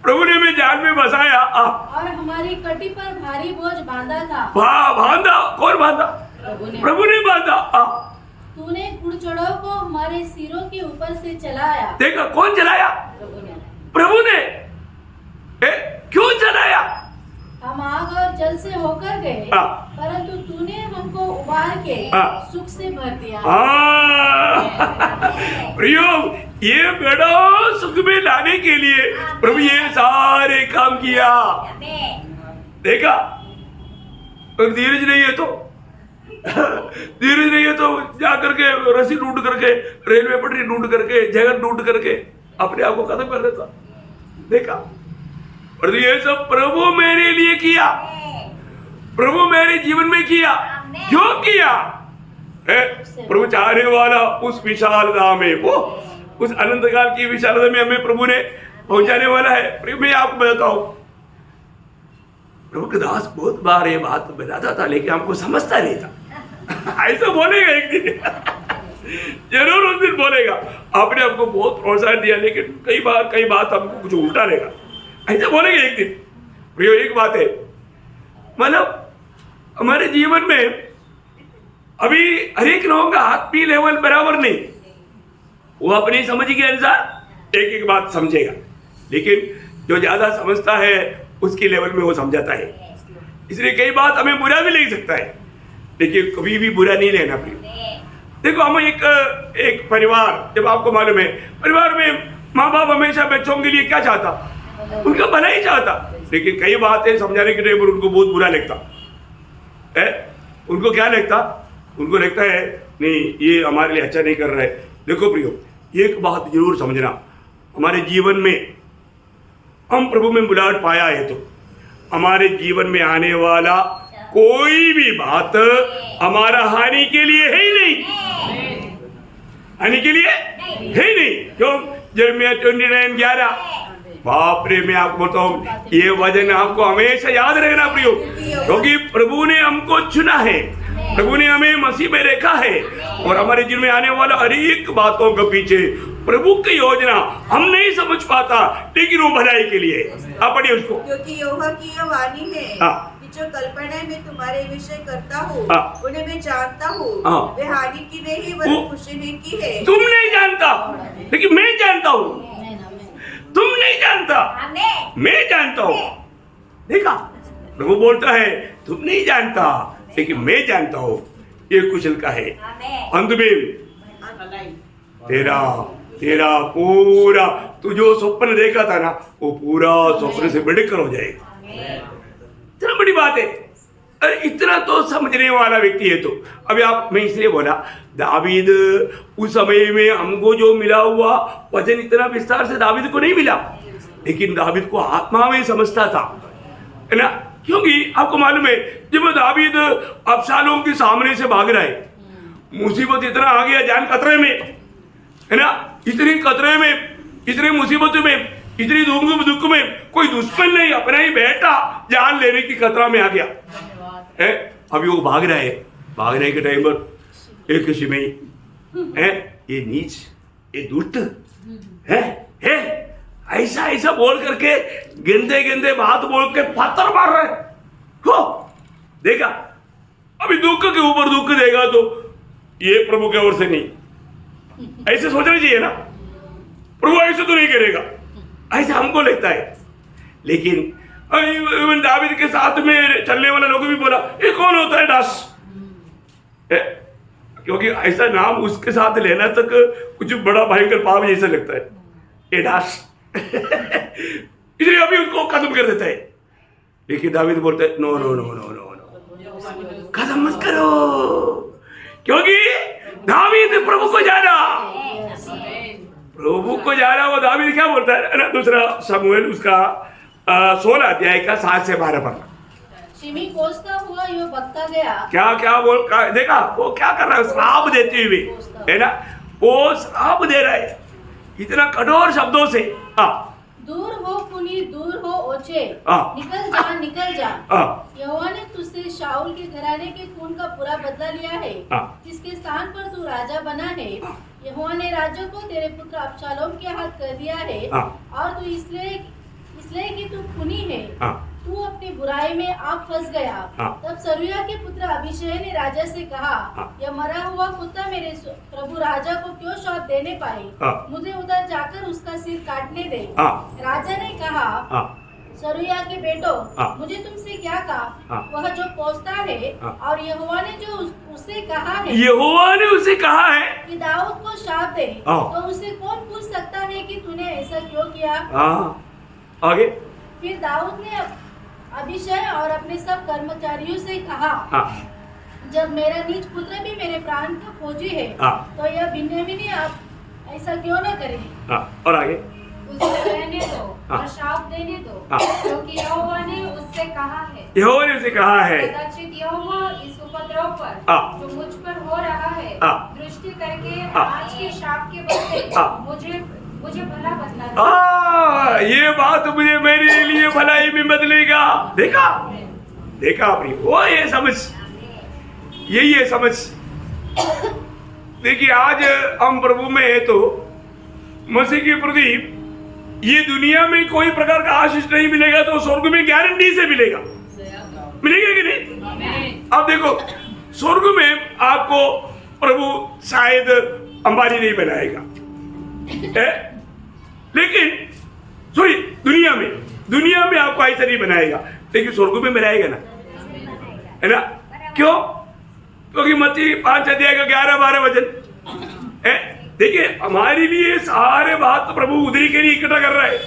S1: प्रभु ने हमें जाल में फंसाया।
S2: और हमारी कटी पर भारी बोझ बांधा था।
S1: बांधा? कौन बांधा? प्रभु ने बांधा।
S2: तूने घुड़चढ़ों को हमारे सिरों के ऊपर से चलाया।
S1: देखा, कौन चलाया? प्रभु ने। क्यों चलाया?
S2: हम आग और जल से होकर गए, परंतु तूने हमको उबार के सुख से भर दिया।
S1: प्रियो, ये बड़ा सुख में लाने के लिए प्रभु ये सारे काम किया। देखा, और धीरज नहीं है तो जा करके रस्सी ढूंढ करके, रेलवे पटरी ढूंढ करके, जगह ढूंढ करके अपने आप को खत्म कर देता। देखा, और ये सब प्रभु मेरे लिए किया, प्रभु मेरे जीवन में किया। क्यों किया? प्रभु चाहने वाला उस विशालता में, वो उस अनंत काल की विशालता में हमें प्रभु ने पहुंचाने वाला है। मैं आपको बताता हूं, प्रभु के दास बहुत बार ये बात बताता था, लेकिन हमको समझता नहीं था। ऐसा बोलेगा एक दिन जरूर उस दिन बोलेगा। आपने हमको बहुत प्रोत्साहन दिया, लेकिन कई बात हमको कुछ उल्टा रहेगा, ऐसा बोलेंगे एक दिन। प्रियो, एक बात है, मतलब हमारे जीवन में अभी हर एक लोगों का आत्मीय लेवल बराबर नहीं, वो अपनी समझ के अनुसार एक एक बात समझेगा, लेकिन जो ज्यादा समझता है उसके लेवल में वो समझाता है। इसलिए कई बात हमें बुरा भी ले सकता है, लेकिन कभी भी बुरा नहीं लेना प्रिय। देखो हम एक परिवार, जब आपको मालूम है परिवार में माँ बाप हमेशा बच्चों के लिए क्या चाहता, उनका भला ही चाहता, लेकिन कई बातें समझाने के टाइम पर उनको बहुत बुरा लगता है। उनको क्या लगता, उनको लगता है नहीं ये हमारे लिए अच्छा नहीं कर रहा है। देखो प्रियो, एक बात जरूर समझना, हमारे जीवन में हम प्रभु में बुलाहट पाया है तो हमारे जीवन में आने वाला कोई भी बात हमारा हानि के लिए है ही नहीं, हानि के लिए है ही नहीं। क्यों? यिर्मयाह 29:11, बाप रे, मैं आपको बताऊं ये वचन आपको हमेशा याद रखना प्रियो, क्योंकि प्रभु ने हमको चुना है, प्रभु ने हमें मसीह में रखा है, और हमारे जीवन में आने वाला हर एक बातों के पीछे प्रभु की योजना हम नहीं समझ पाता, लेकिन वो भलाई के लिए। आप पढ़िए उसको।
S4: क्योंकि यहोवा की यह वाणी है कि जो कल्पना में तुम्हारे विषय करता हूँ उन्हें मैं जानता हूँ, वे हानि की नहीं वरन खुशी ने की है।
S1: तुम नहीं जानता, लेकिन मैं जानता हूँ। तुम नहीं जानता, मैं जानता हूँ। देखा, प्रभु बोलता है तुम नहीं जानता, लेकिन मैं जानता हूँ। ये कुशल का है। अंत में तेरा पूरा तू जो स्वप्न देखा था ना, वो पूरा स्वप्न से बढ़कर हो जाएगा। इतना बड़ी बात है। अरे इतना तो समझने वाला व्यक्ति है। तो अभी आप, मैं इसलिए बोला दावीद उस समय में हमको जो मिला हुआ वचन इतना विस्तार से दावीद को नहीं मिला, लेकिन दावीद को आत्मा में समझता था, है ना। क्योंकि आपको मालूम है जब दावीद अबशालोम के सामने से भाग रहा है, मुसीबत इतना आ गया, जान खतरे में, है ना, इतनी खतरे में, इतनी मुसीबतों में, इतनी दुख में, कोई दुश्मन नहीं, अपना ही बेटा जान लेने की खतरा में आ गया है। अभी वो भाग रहा है, भागने के टाइम पर एक शिमई है, ये नीच, ये दुष्ट है ऐसा बोल करके गंदे गंदे बात बोल के पत्थर मार रहे हो। देखा, अभी दुख के ऊपर दुख देगा तो ये प्रभु की ओर से नहीं, ऐसे सोचना चाहिए ना। प्रभु ऐसे तो नहीं करेगा, ऐसा हमको लगता है। लेकिन दावीद के साथ में चलने वाला लोग भी बोला ये कौन होता है दास, क्योंकि ऐसा नाम उसके साथ लेना तक कुछ बड़ा भयंकर पाप जैसा लगता है, ये दास। इसलिए अभी उसको खत्म कर देता है। लेकिन दावीद बोलता है no no no no no no, खत्म मत करो, क्योंकि दावीद प्रभु को जाना, प्रभु को जाना। वो दावीद क्या बोलता है ना, दूसरा शमूएल उसका 16 अध्याय का 7 से 12 पढ़ना।
S2: शिमी कोसता हुआ यो बकता गया। क्या
S1: बोल देखा वो क्या कर रहा है, श्राप देते हुए, है ना, वो श्राप दे रहा है इतना कठोर शब्दों से।
S2: दूर हो पुनी, दूर हो ओछे, निकल जा। यहोवा ने तुझसे शाऊल के घराने के खून का पूरा बदला लिया है, जिसके स्थान पर तू राजा बना है। यहोवा ने राज्य को तेरे पुत्र अबशालोम के हाथ कर दिया है, और तू इसलिए कि तू खूनी है, तू अपनी बुराई में आप फंस गया। तब सरूया के पुत्र अभिषय ने राजा से कहा, यह मरा हुआ कुत्ता मेरे प्रभु राजा को क्यों श्राप देने पाए, मुझे उधर जाकर उसका सिर काटने दे। राजा ने कहा, सरूया के बेटो, मुझे तुमसे क्या कहा, वह जो कोसता है, और यहोवा ने जो उससे कहा है,
S1: यहोवा ने उसे कहा है
S2: कि दाऊद को श्राप दे, तो उसे कौन पूछ सकता है कि तूने ऐसा क्यों किया।
S1: आगे
S2: फिर दाऊद ने अभिषय और अपने सब कर्मचारियों से कहा, जब मेरा नीच पुत्र भी मेरे प्राण का खोजी है, तो यह बिन्यामीनी आप ऐसा क्यों न करे।
S1: और आगे
S5: उसे रहने दो और श्राप देने दो, क्योंकि यहोवा ने उससे कहा है,
S1: यहोवा ने उसे कहा है,
S5: कदाचित यहोवा इस उपद्रव पर जो मुझ पर हो रहा है दृष्टि करके आज के श्राप के बदले मुझे भला बदला।
S1: ये बात मुझे मेरे लिए भलाई में बदलेगा। देखा अपनी वो ये समझ, यही है समझ। देखिए आज हम प्रभु में है तो मसीह के प्रति ये दुनिया में कोई प्रकार का आशीष नहीं मिलेगा, तो स्वर्ग में गारंटी से मिलेगा कि नहीं। अब देखो स्वर्ग में आपको प्रभु शायद अंबानी नहीं बनाएगा, लेकिन सॉरी दुनिया में आपको ऐसा नहीं बनाएगा, लेकिन स्वर्ग में बनाएगा ना, है ना? क्यों? क्योंकि मत्ती 5 अध्याय का 11-12 वचन देखिए, हमारे लिए सारे बात तो प्रभु उधरी के लिए इकट्ठा कर रहा है।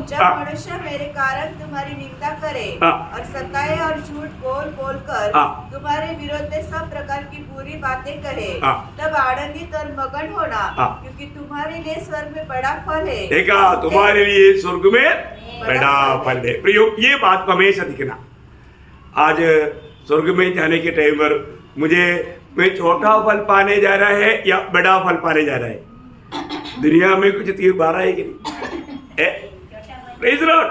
S4: जब मनुष्य मेरे कारण तुम्हारी निंदा करे और सताए और झूठ बोल कर तुम्हारे विरोध में सब प्रकार की बुरी बातें कहे, तब आनंदित और मगन होना, क्योंकि तुम्हारे लिए स्वर्ग में बड़ा फल है।
S1: देखा, तुम्हारे लिए स्वर्ग में बड़ा फल है। प्रियो, ये बात को हमेशा दिखना। आज स्वर्ग में जाने के टाइम पर मैं छोटा फल पाने जा रहा है या बड़ा फल पाने जा रहा है? दुनिया में कुछ तीर बारह है कि नहीं? Praise Lord.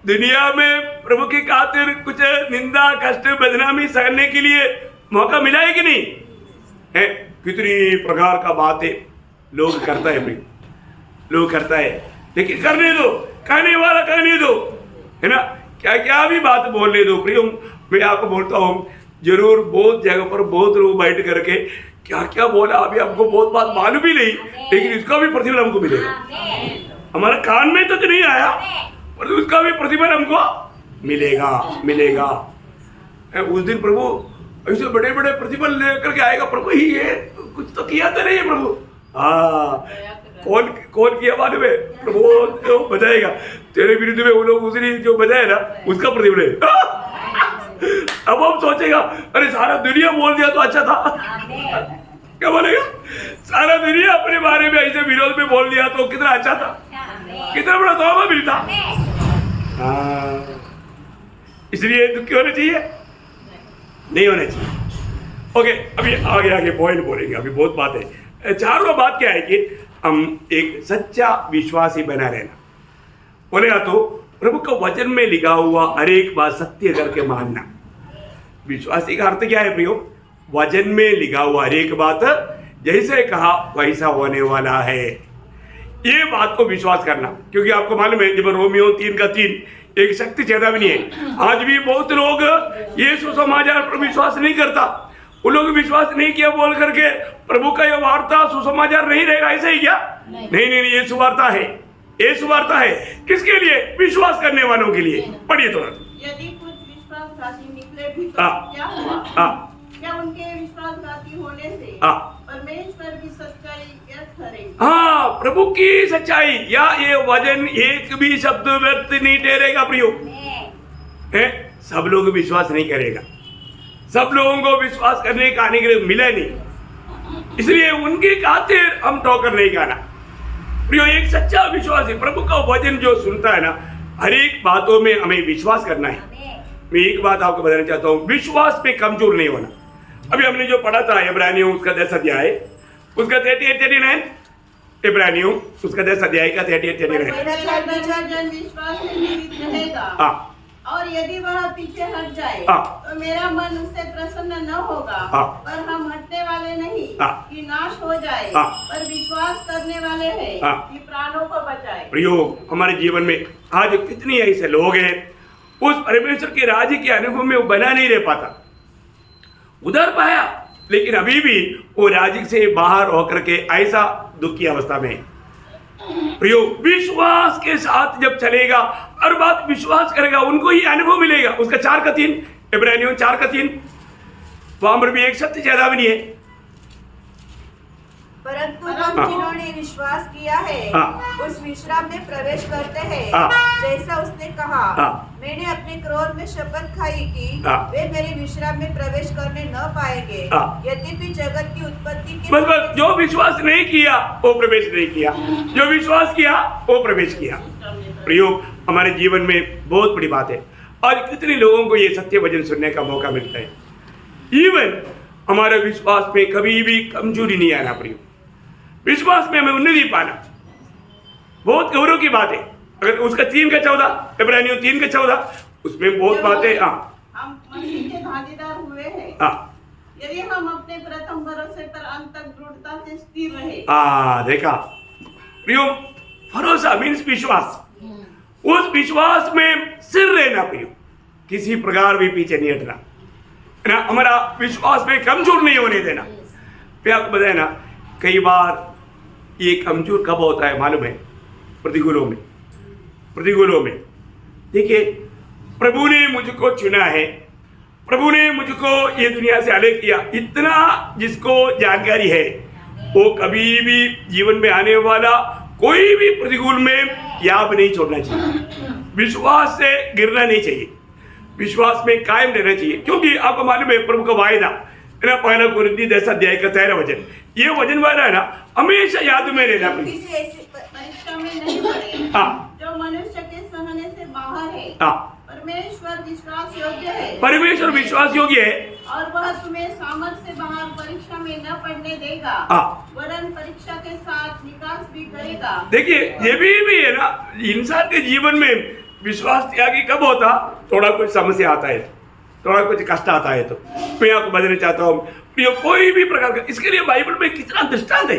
S1: दुनिया में प्रभु की खातिर कुछ निंदा, कष्ट, बदनामी सहने के लिए मौका मिला है कि नहीं? कितनी प्रकार का बातें लोग करता है, लोग करता है, लेकिन करने दो, कहने वाला कहने दो, है ना? क्या क्या भी बात बोलने दो। प्रियो, मैं आपको बोलता हूँ, जरूर बहुत जगह पर बहुत लोग बैठ करके क्या क्या बोला, अभी हमको बहुत बात मालूम भी नहीं, लेकिन इसका भी प्रतिफल हमको मिलेगा। हमारे कान में तक नहीं आया, पर उसका भी प्रतिफल हमको मिलेगा। उस दिन प्रभु ऐसे बड़े बड़े प्रतिफल लेकर के आएगा। प्रभु ही ये कुछ तो किया तो नहीं है प्रभु? कौन किया मालूम है? प्रभु जो बजाएगा तेरे विरुद्ध में, वो लोग उस दिन जो बजाए ना, उसका प्रतिफल है। अब हम सोचेगा, अरे सारा दुनिया बोल दिया तो अच्छा था। क्या बोलेगा? सारा दुनिया अपने बारे में ऐसे विरोध में बोल दिया तो कितना अच्छा था, कितना बड़ा तौबा मिलता। इसलिए दुखी होने चाहिए नहीं होने चाहिए। ओके, अभी आगे पॉइंट बोलेंगे, अभी बहुत बात है। चारों बात क्या है कि हम एक सच्चा विश्वासी बना रहना। बोलेगा तो प्रभु का वचन में लिखा हुआ हर एक बात सत्य करके मानना। विश्वासी का अर्थ क्या है प्रियो? वचन में लिखा हुआ हर एक बात जैसे कहा वैसा होने वाला है, ये बात को विश्वास करना। क्योंकि आपको मालूम है, जब रोमियो 3:3 एक शक्ति चेतावनी है। आज भी बहुत लोग ये सुसमाचार पर विश्वास नहीं करता। वो लोग विश्वास नहीं किया बोल करके प्रभु का ये वार्ता सुसमाचार नहीं रहेगा, ऐसा ही क्या? नहीं, ये सुवार्ता है। ये सुवार्ता है किसके लिए? विश्वास करने वालों के लिए। पढ़िए थोड़ा।
S3: यदि कुछ विश्वासघाती निकले भी तो क्या हुआ? क्या उनके विश्वासघाती होने से परमेश्वर की सच्चाई व्यर्थ ठहरेगी?
S1: प्रभु की सच्चाई या ये वचन एक भी शब्द व्यर्थ नहीं ठहरेगा प्रियो। सब लोग विश्वास नहीं करेगा, सब लोगों को विश्वास करने का अनुग्रह मिला नहीं, इसलिए उनकी खातिर हम ठोकर नहीं खाना। प्रियो, एक सच्चा विश्वास है, प्रभु का वचन जो सुनता है ना, हर एक बातों में हमें विश्वास करना है। मैं एक बात आपको बताना चाहता हूँ, विश्वास पे कमजोर नहीं होना। अभी हमने जो पढ़ा था इब्रानियों उसका 10 अध्याय उसका 38-39, इब्रानियों उसका 10 अध्याय का 38-39।
S3: विश्वास में जीवित रहेगा और यदि वह पीछे हट जाए तो मेरा मन उससे प्रसन्न न होगा। पर हम हटने वाले नहीं कि नाश हो जाए, पर विश्वास करने वाले हैं कि प्राणों को बचाए।
S1: प्रियो, हमारे जीवन में आज कितनी ऐसे लोग हैं उस परमेश्वर के राज्य के अनुभव में वो बना नहीं रह पाता। उधर पाया, लेकिन अभी भी वो राज्य से बाहर होकर के ऐसा दुख की अवस्था में। प्रियो, विश्वास के साथ जब चलेगा, हर बात विश्वास करेगा, उनको ही अनुभव मिलेगा। उसका 4:3, इब्रानियों 4:3, वहां पर भी एक सत्य चेतावनी है।
S4: परंतु हम जिन्होंने विश्वास किया है उस विश्राम में प्रवेश करते हैं, जैसा उसने कहा, मैंने अपने क्रोध में शपथ खाई कि वे मेरे विश्राम में प्रवेश करने न पाएंगे, यद्यपि जगत की उत्पत्ति के
S1: बस जो विश्वास नहीं किया वो प्रवेश नहीं किया, जो विश्वास किया वो प्रवेश किया। प्रयोग हमारे जीवन में बहुत बड़ी बात है। आज कितने लोगों को ये सत्य वचन सुनने का मौका मिलता है। इवन हमारे विश्वास में कभी भी कमजोरी नहीं आना प्रियो, विश्वास में हमें उन्नति पाना बहुत गौरव की बात है। अगर उसका 3:14, इब्रानियों 3:14, उसमें बहुत बातें।
S3: हम मसीह के भागीदार हुए हैं यदि हम अपने प्रथम भरोसे पर अंत तक दृढ़ता से स्थिर रहे।
S1: देखा प्रियो, भरोसा मीन्स विश्वास। उस विश्वास में स्थिर रहना प्रियो, किसी प्रकार भी पीछे नहीं हटना, हमारा विश्वास में कमजोर नहीं होने देना। मैं आपको बताया ना, कई बार ये कमजोर कब होता है मालूम है? प्रतिकूलों में। देखिए, प्रभु ने मुझको चुना है, प्रभु ने मुझको ये दुनिया से अलग किया। इतना जिसको जानकारी है वो कभी भी जीवन में आने वाला कोई भी प्रतिकूल में याद नहीं छोड़ना चाहिए, विश्वास से गिरना नहीं चाहिए, विश्वास में कायम रहना चाहिए। क्योंकि आपको मालूम है प्रभु का वायदा है ना, 1 कोरिन्थी 10 अध्याय का 13 वचन, ये वचन वायदा है ना, हमेशा याद में रहना।
S3: परीक्षा में नहीं पड़े जो मनुष्य के सहने से बाहर है। परमेश्वर विश्वास योग्य है और वह तुम्हें सामर्थ से बाहर परीक्षा में न पड़ने देगा, वरन परीक्षा के साथ निकास भी करेगा।
S1: देखिए, ये भी है ना, इंसान के जीवन में विश्वास त्यागी कब होता? थोड़ा कुछ समस्या आता है, थोड़ा कुछ कष्ट आता है। तो मैं आपको बताना चाहता हूँ, कोई भी प्रकार का, इसके लिए बाइबल में कितना दृष्टांत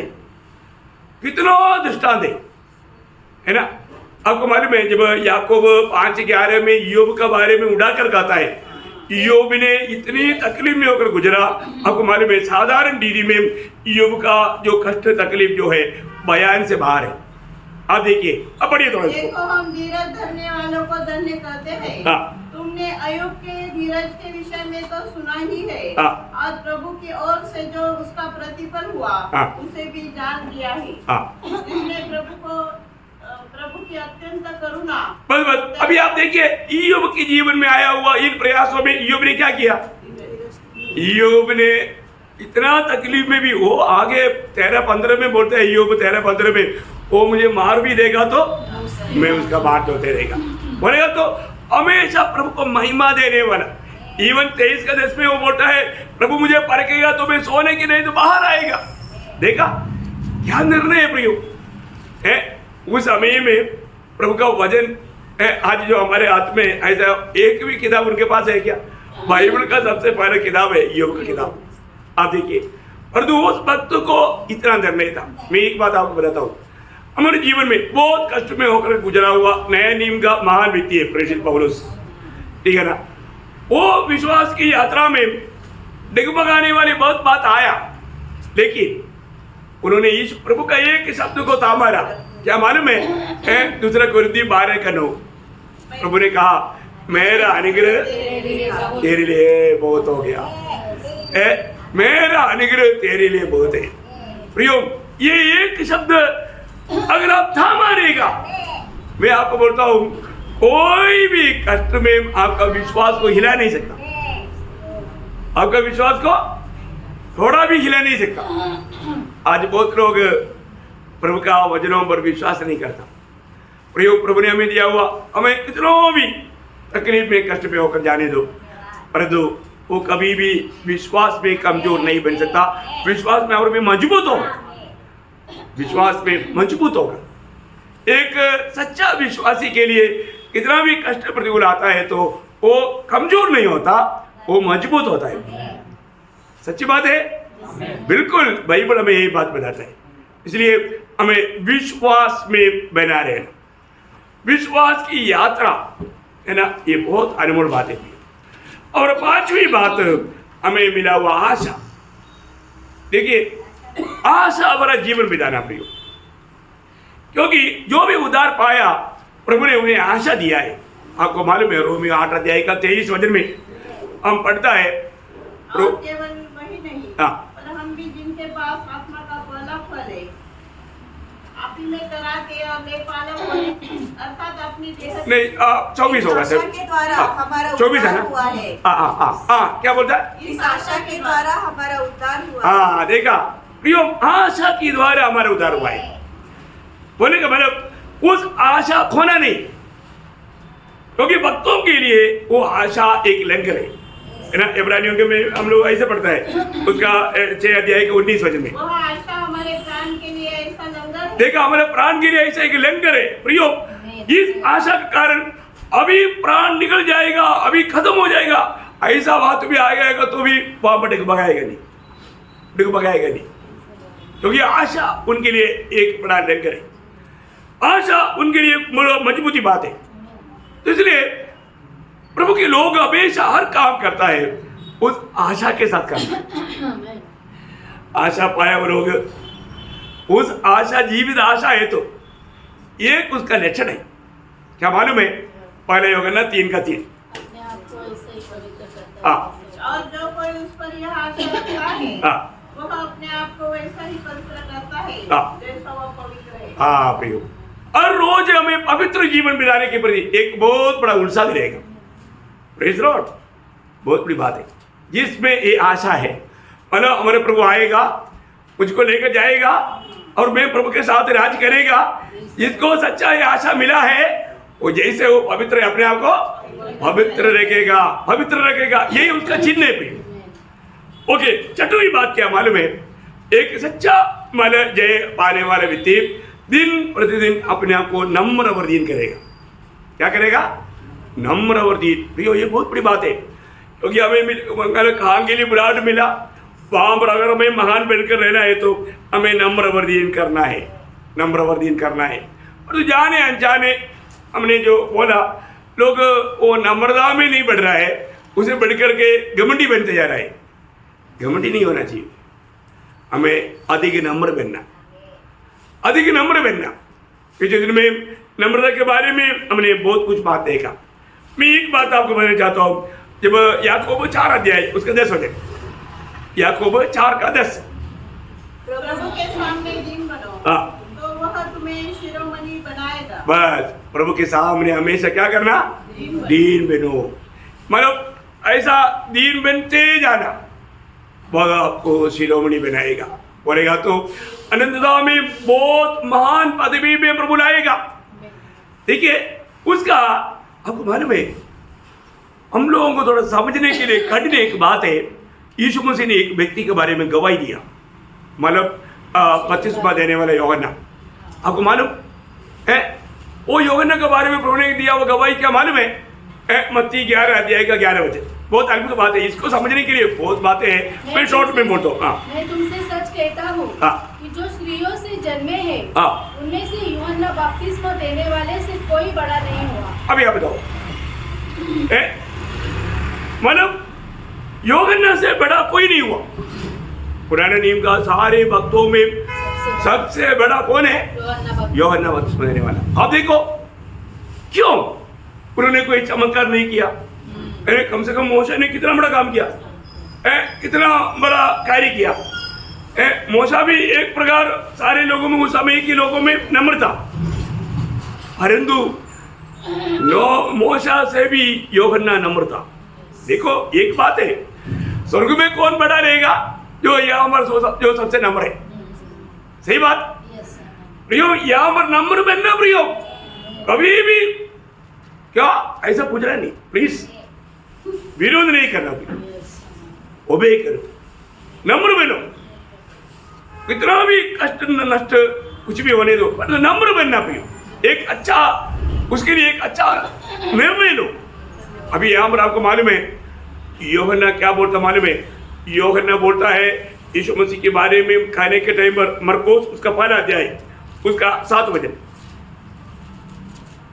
S1: है ना। आपको मालूम है जब याकूब 5:11 में ईयोब के बारे में उड़ाकर कहता है, ईयोब ने इतनी तकलीफ में होकर गुजरा। आपको मालूम है साधारण डीडी में ईयोब का जो कष्ट तकलीफ जो है बयान से बाहर है। आप देखिए, अब बढ़िए थोड़ा।
S3: देखो, हम धीरज धरने वालों को धन्य कहते हैं। तुमने अय्यूब के धीरज के विषय में तो सुना ही है, और प्रभु की ओर से जो उसका प्रतिफल हुआ उसे भी जान लिया है। जिसने प्रभु की अत्यंत करुणा।
S1: बस अभी आप देखिए, ईयोब के जीवन में आया हुआ इन प्रयासों में ईयोब ने क्या किया? ईयोब ने इतना तकलीफ में भी, वो आगे 13-15 में बोलते हैं, ईयोब 13-15 में, वो मुझे मार भी देगा तो मैं उसका बाट होते रहेगा, बोलेगा तो हमेशा प्रभु को महिमा देने वाला। इवन 23 का 10 में वो बोलता है, प्रभु मुझे परखेगा तो मैं सोने की नहीं तो बाहर आएगा। देखा क्या निर्णय है प्रियो है? उस समय में प्रभु का वचन है। आज जो हमारे हाथ में ऐसा एक भी किताब उनके पास है क्या? बाइबल का सबसे पहला किताब है ईयोब का किताब। आप देखिए, परंतु उस वक्त को इतना निर्णय था। मैं एक बात आपको बताता हूँ, हमारे जीवन में बहुत कष्ट में होकर गुजरा हुआ नया नियम का महान व्यक्ति है प्रेषित पौलुस, ठीक है ना। वो विश्वास की यात्रा में डगमगाने वाली बहुत बात आया, लेकिन उन्होंने इस प्रभु का एक शब्द को थामा रहा। क्या मालूम है? 2 कोरिन्थी 12:9 प्रभु ने कहा, मेरा अनुग्रह तेरे लिए बहुत हो गया, मेरा अनुग्रह तेरे लिए बहुत है। प्रियो, ये एक शब्द अगर आप थामा रहेगा, मैं आपको बोलता हूं, कोई भी कष्ट में आपका विश्वास को हिला नहीं सकता, आपका विश्वास को थोड़ा भी हिला नहीं सकता। आज बहुत लोग प्रभु का वचनों पर विश्वास नहीं करता। प्रभु ने हमें दिया हुआ, हमें कितनों भी तकलीफ में कष्ट में होकर जाने दो, परंतु वो कभी भी विश्वास में कमजोर नहीं बन सकता। विश्वास में और भी मजबूत होगा, विश्वास में मजबूत होगा। एक सच्चा विश्वासी के लिए कितना भी कष्ट प्रतिकूल आता है तो वो कमजोर नहीं होता, वो मजबूत होता है। सच्ची बात है, बिल्कुल बाइबल हमें यही बात बताता है। इसलिए हमें विश्वास में बना रहना, विश्वास की यात्रा है ना, ये बहुत अनमोल बात है। और 5वीं बात हमें मिला हुआ आशा। देखिए, आशा हमारा जीवन बिताना प्रियो, क्योंकि जो भी उद्धार पाया प्रभु ने उन्हें आशा दिया है। आपको मालूम है रोमियो 8 अध्याय का 23 वचन में हम पढ़ता है,
S3: केवल वही नहीं पर हम भी जिनके पास आत्मा का पहला फल है, आप ही में कराते और ले पालक होने, अर्थात अपनी
S1: नहीं 24 होगा सर, 24 है ना। क्या बोलता है?
S4: इस आशा के द्वारा हमारा उद्धार हुआ।
S1: हाँ, देखा प्रियो, आशा के द्वारा हमारा उद्धार हुआ है। बोले का मतलब उस आशा खोना नहीं, क्योंकि भक्तों के लिए वो आशा एक लंगर है ना। इब्रानियों के में हम लोग ऐसे पढ़ता है उसका 6 अध्याय के 19 वचन में,
S3: वह आशा हमारे प्राण के लिए ऐसा लंगर है।
S1: देखा, हमारे प्राण के लिए ऐसा एक लंगर है प्रियो। इस आशा के कारण अभी प्राण निकल जाएगा, अभी खत्म हो जाएगा, ऐसा बात भी आ जाएगा तो भी वहां पर डगमगाएगा नहीं, क्योंकि आशा उनके लिए एक बड़ा लंगर है, आशा उनके लिए मजबूती बात है। तो इसलिए प्रभु के लोग हमेशा हर काम करता है उस आशा के साथ करता है। आशा पाया वो लोग उस आशा जीवित आशा है तो एक उसका लक्षण है, क्या मालूम है? पहले यूहन्ना 3:3।
S2: अपने आप को ऐसे ही पवित्र करता
S1: हाँ।
S2: है।
S3: और जो कोई उस पर यह आशा रखता है
S1: हाँ
S3: वह अपने आप को वैसा ही पवित्र करता है
S1: हाँ।
S3: जैसा वह पवित्र है।
S1: हाँ प्रियो, और रोज हमें पवित्र जीवन बिताने के प्रति एक बहुत बड़ा उत्साह रहेगा। प्रेज लॉर्ड, बहुत बड़ी बात है जिसमें ये आशा है। मतलब हमारे प्रभु आएगा, मुझको लेकर जाएगा और मैं प्रभु के साथ राज करेगा। जिसको सच्चा ये आशा मिला है वो जैसे वो पवित्र है, अपने आप को पवित्र रखेगा, पवित्र रखेगा, यही उसका चिन्ह है प्रियो। ओके, छठवीं बात क्या मालूम है? एक सच्चा मतलब जय पाने वाला व्यक्ति दिन प्रतिदिन अपने आप को नम्र वर्दीन करेगा। क्या करेगा? नम्र वर्दीन। प्रियो, ये बहुत बड़ी बात है क्योंकि हमें कहाँ के लिए बुलाहट मिला, वहां पर अगर हमें महान बनकर रहना है तो हमें नम्र वर्दीन करना है, नम्र वर्दीन करना है। और तो जाने अनजाने हमने जो बोला, लोग वो नम्रता में नहीं बढ़ रहा है, उसे बढ़ करके घमंडी बनते जा रहा है। घमंडी नहीं होना चाहिए, हमें अधिक नम्र बनना, अधिक नम्र बनना। पिछले दिन में नम्रता के बारे में हमने बहुत कुछ बात देखा। मैं एक बात आपको बताना चाहता हूँ, जब याकूब 4 अध्याय उसका 10 वचन, याकूब 4:10।
S3: प्रभु के सामने दीन बनो
S1: हाँ
S3: तो वह तुम्हें शिरोमणि बनाएगा।
S1: बस प्रभु के सामने हमेशा क्या करना? दीन बनो। मतलब ऐसा दीन बनते जाना, वह आपको शिरोमणि बनाएगा। बोलेगा तो अनंतता में बहुत महान पदवी में प्रभु लाएगा। देखिए, उसका आपको मालूम है, हम लोगों को थोड़ा समझने के लिए कठिन एक बात है। यीशु मसीह ने एक व्यक्ति के बारे में गवाही दिया, मतलब बपतिस्मा देने वाला यूहन्ना। आपको मालूम है वो यूहन्ना के बारे में प्रभु ने दिया वो गवाही, क्या मालूम है? मत्ती 11 अध्याय का 11 वचन। बहुत अद्भुत बात है, इसको समझने के लिए बहुत बातें हैं। मैं शॉर्ट में बोलता हूँ।
S2: मैं तुमसे सच कहता हूँ कि जो स्त्रियों से जन्मे हैं उनमें से यूहन्ना बपतिस्मा देने वाले से कोई बड़ा नहीं हुआ।
S1: अभी आप बताओ, मतलब यूहन्ना से बड़ा कोई नहीं हुआ। पुराने नियम का सारे भक्तों में सबसे बड़ा कौन है? यूहन्ना बपतिस्मा देने वाला। आप देखो क्यों उन्होंने कोई चमत्कार नहीं किया। कम से कम मूसा ने कितना बड़ा काम किया, कितना बड़ा कार्य किया। मूसा भी एक प्रकार सारे लोगों में, उस समय के लोगों में नम्र था, परंतु मूसा से भी यूहन्ना नम्र था। देखो एक बात है, स्वर्ग में कौन बड़ा रहेगा? जो यहाँ पर जो सबसे नम्र है। सही बात प्रियो, यहाँ पर नम्र बनना प्रियो, कभी भी क्या ऐसा पूछना नहीं, प्लीज विरोध नहीं करना, ओबे करो, नम्र बनो। कितना भी कष्ट नष्ट कुछ भी होने दो, पर नम्र बनना प्रियो। एक अच्छा, उसके लिए एक अच्छा निर्णय लो। अभी यहाँ पर आपको मालूम है यूहन्ना क्या बोलता मालूम है? यूहन्ना बोलता है यीशु मसीह के बारे में खाने के टाइम पर, मरकुस उसका 1 अध्याय उसका 7 वचन,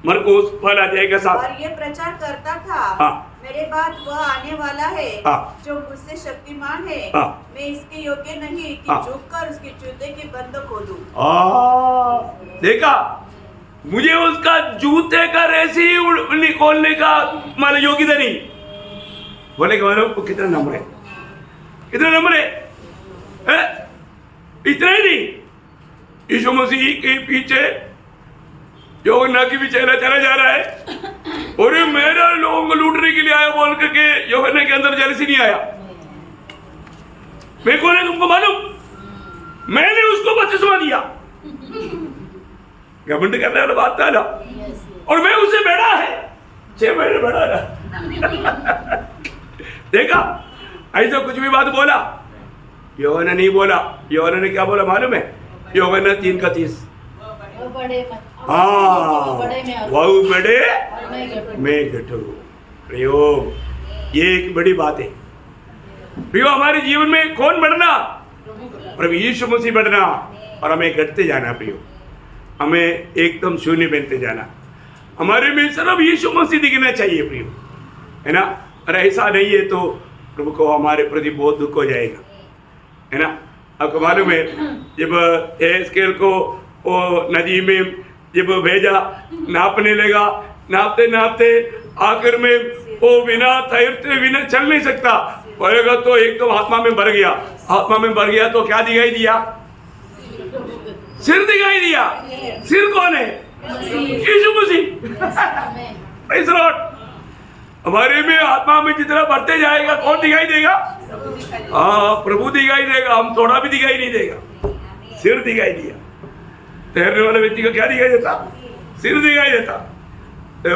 S1: मरकुस 1 अध्याय का 7।
S4: और ये प्रचार करता था,
S1: हाँ।
S4: मेरे बाद वह आने वाला है
S1: हाँ।
S4: जो मुझसे शक्तिमान है।
S1: हाँ।
S4: मैं इसके योग्य नहीं कि
S1: हाँ।
S4: झुककर उसके जूते के बंद खोलूं।
S1: देखा, मुझे उसका जूते का रेसी खोलने का मान योग्यता नहीं। बोले वो कितना नम्र है, कितना नम्र है? इतना ही नहीं, यीशु मसीह के पीछे यूहन्ना की भी चेला चला जा रहा है, और मेरा लोगों को लूटने के लिए आया बोल करके यूहन्ना के अंदर जेलसी नहीं आया। मैं कौन है तुमको मालूम? मैंने उसको बपतिस्मा दिया। घमंड करने वाला बात था ना, और मैं उससे बड़ा है, 6 महीने बड़ा ना। देखा, ऐसा कुछ भी बात बोला यूहन्ना नहीं बोला। यूहन्ना ने क्या बोला मालूम है? यूहन्ना 3:30, हाँ वह बड़े मैं घटू। प्रयोग, ये एक बड़ी बात है प्रियो। हमारे जीवन में कौन बढ़ना? प्रभु यीशु मसीह बढ़ना, और हमें घटते जाना प्रियो, हमें एकदम शून्य बनते जाना। हमारे में सिर्फ यीशु मसीह दिखना चाहिए प्रियो, है ना। अरे ऐसा नहीं है तो प्रभु को हमारे प्रति बहुत दुख हो जाएगा, है ना। आपको मालूम है जब एस्केल को वो नदी में जब भेजा, नापने लगा, नापते नापते आखिर में वो बिना तैरते बिना चल नहीं सकता, बोलेगा तो एक तो आत्मा में भर गया, आत्मा में भर गया तो क्या दिखाई दिया? सिर दिखाई दिया। सिर कौन है? यीशु मसीह। Praise the Lord। हमारे में आत्मा में जितना बढ़ते जाएगा कौन दिखाई देगा? हाँ, प्रभु दिखाई देगा, हम थोड़ा भी दिखाई नहीं देगा। सिर दिखाई दिया। तैरने वाले व्यक्ति को क्या दिखाई देता? सिर दिखाई देता। तो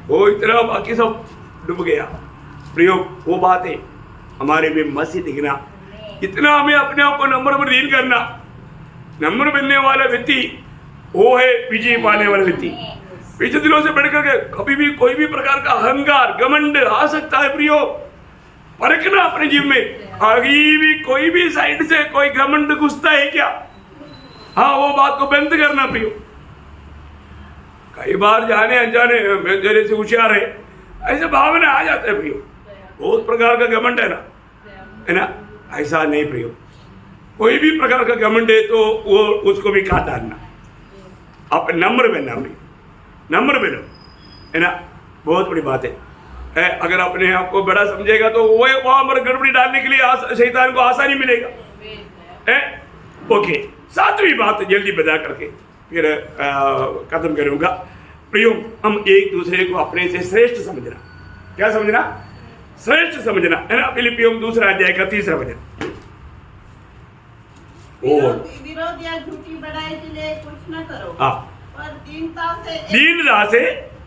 S1: वो इतना बाकी सब डूब गया। प्रियो, वो बात है हमारे में मसीह दिखना, इतना हमें अपने आप को नंबर पर लीन करना। नंबर मिलने वाला व्यक्ति वो है विजय पाने वाला व्यक्ति। पीछे दिनों से बढ़कर के कभी भी कोई भी प्रकार का अहंकार घमंड आ सकता है। प्रियो, परखना अपने जीवन में, आगे भी कोई भी साइड से कोई घमंड घुसता है क्या? हाँ, वो बात को बंद करना। प्रियो, कई बार जाने अनजाने मेरे से होशियार है ऐसे भावना आ जाते हैं। प्रियो, बहुत प्रकार का घमंड है ना, ऐसा नहीं। प्रियो, कोई भी प्रकार का घमंड है तो वो उसको भी काट डालना। आप नम्र बनना, नम्र बनो, है ना, बहुत बड़ी बात है। अगर अपने आप को बड़ा समझेगा तो वो वहां पर गड़बड़ी डालने के लिए शैतान को आसानी मिलेगा। ओके, सातवीं बात जल्दी बता करके फिर खत्म करूंगा। प्रियो, हम एक दूसरे को अपने से श्रेष्ठ समझना। क्या समझना? श्रेष्ठ समझना, है ना। फिलिपियों 2 अध्याय का 3 वचन।
S3: विरोध या झूठी बड़ाई के लिए कुछ न करो, पर दीनता से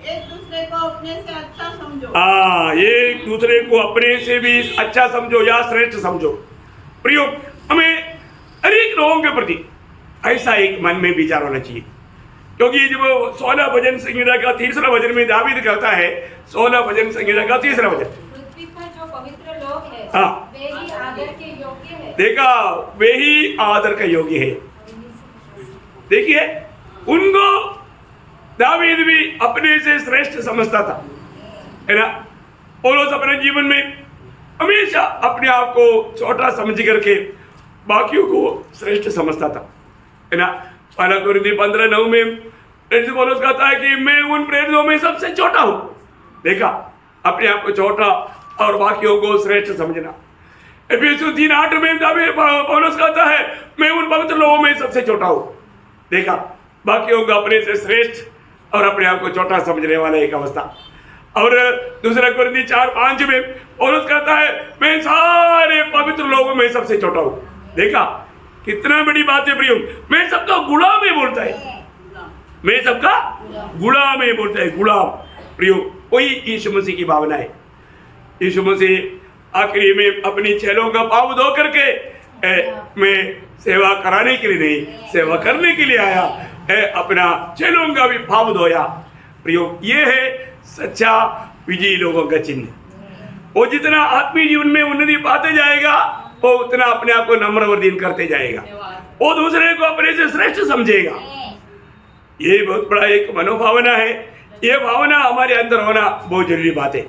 S3: एक दूसरे को अपने से अच्छा समझो।
S1: एक दूसरे को अपने से भी अच्छा समझो या श्रेष्ठ समझो। प्रियो, हमें हर एक लोगों के प्रति ऐसा एक मन में विचार होना चाहिए, क्योंकि जब 16 भजन संहिता का 3 वचन में दावीद कहता है, 16 भजन संहिता का 3 वचन,
S5: पृथ्वी पर जो पवित्र लोग हैं,
S1: हाँ,
S5: वे ही आदर के योग्य हैं।
S1: देखा, वे ही आदर का योग्य है। देखिए, उनको दावीद भी अपने से श्रेष्ठ समझता था, है ना। पौलुस अपने जीवन में हमेशा अपने आप को छोटा समझ करके बाकियों को श्रेष्ठ समझता था, है ना। 1 कोरिन्थी 15:9 में पौलुस कहता है कि मैं उन प्रेरितों में सबसे छोटा हूं। देखा, अपने आप को छोटा और बाकियों को श्रेष्ठ समझना। एफिसियों 3:8 में पौलुस कहता है मैं उन पवित्र लोगों में सबसे छोटा हूं। देखा, बाकियों को अपने से श्रेष्ठ और अपने आप को छोटा समझने वाला एक अवस्था। और 2 कोरिन्थी 4:5 में पौलुस कहता है मैं सारे पवित्र लोगों में सबसे छोटा हूं। देखा, कितना बड़ी बात है प्रियो। मैं सबका गुलाम है बोलता है, मैं सबका गुलाम है बोलता है, गुलाम। प्रियो, वही यीशु मसीह की भावना है। यीशु मसीह आखिरी में अपनी चेलों का पाँव धो करके मैं सेवा कराने के लिए नहीं, सेवा करने के लिए आया, अपना चेलों का भी पाँव धोया। प्रियो, ये है सच्चा विजयी लोगों का चिन्ह। वो जितना आत्मीय जीवन में उन्नति पाते जाएगा, वो उतना अपने आप को नम्र और दीन करते जाएगा, वो दूसरे को अपने से श्रेष्ठ समझेगा। ये बहुत बड़ा एक मनोभावना है। ये भावना हमारे अंदर होना बहुत जरूरी बात है।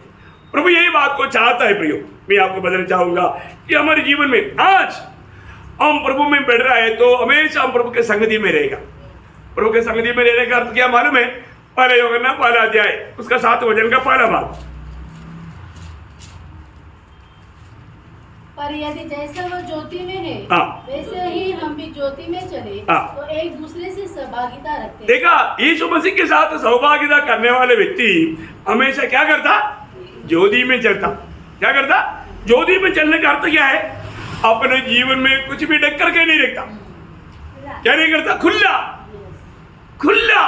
S1: प्रभु यही बात को चाहता है। प्रियो, मैं आपको बताना चाहूंगा कि हमारे जीवन में आज हम प्रभु में बढ़ रहा है तो हमेशा हम प्रभु के संगति में रहेगा। प्रभु के संगति में रहने का अर्थ क्या मालूम है? पहले यूहन्ना 1 अध्याय उसका 7 वचन का 1 भाग।
S2: पर यदि जैसा वो ज्योति में है, वैसे ही हम भी ज्योति में चले, तो एक दूसरे से सहभागिता रखते। देखा,
S1: यीशु मसीह के साथ सहभागिता करने वाले व्यक्ति हमेशा क्या करता? ज्योति में चलता। क्या करता? ज्योति में चलने का अर्थ क्या है? अपने जीवन में कुछ भी ढक करके नहीं रखता। क्या नहीं करता? खुला खुला,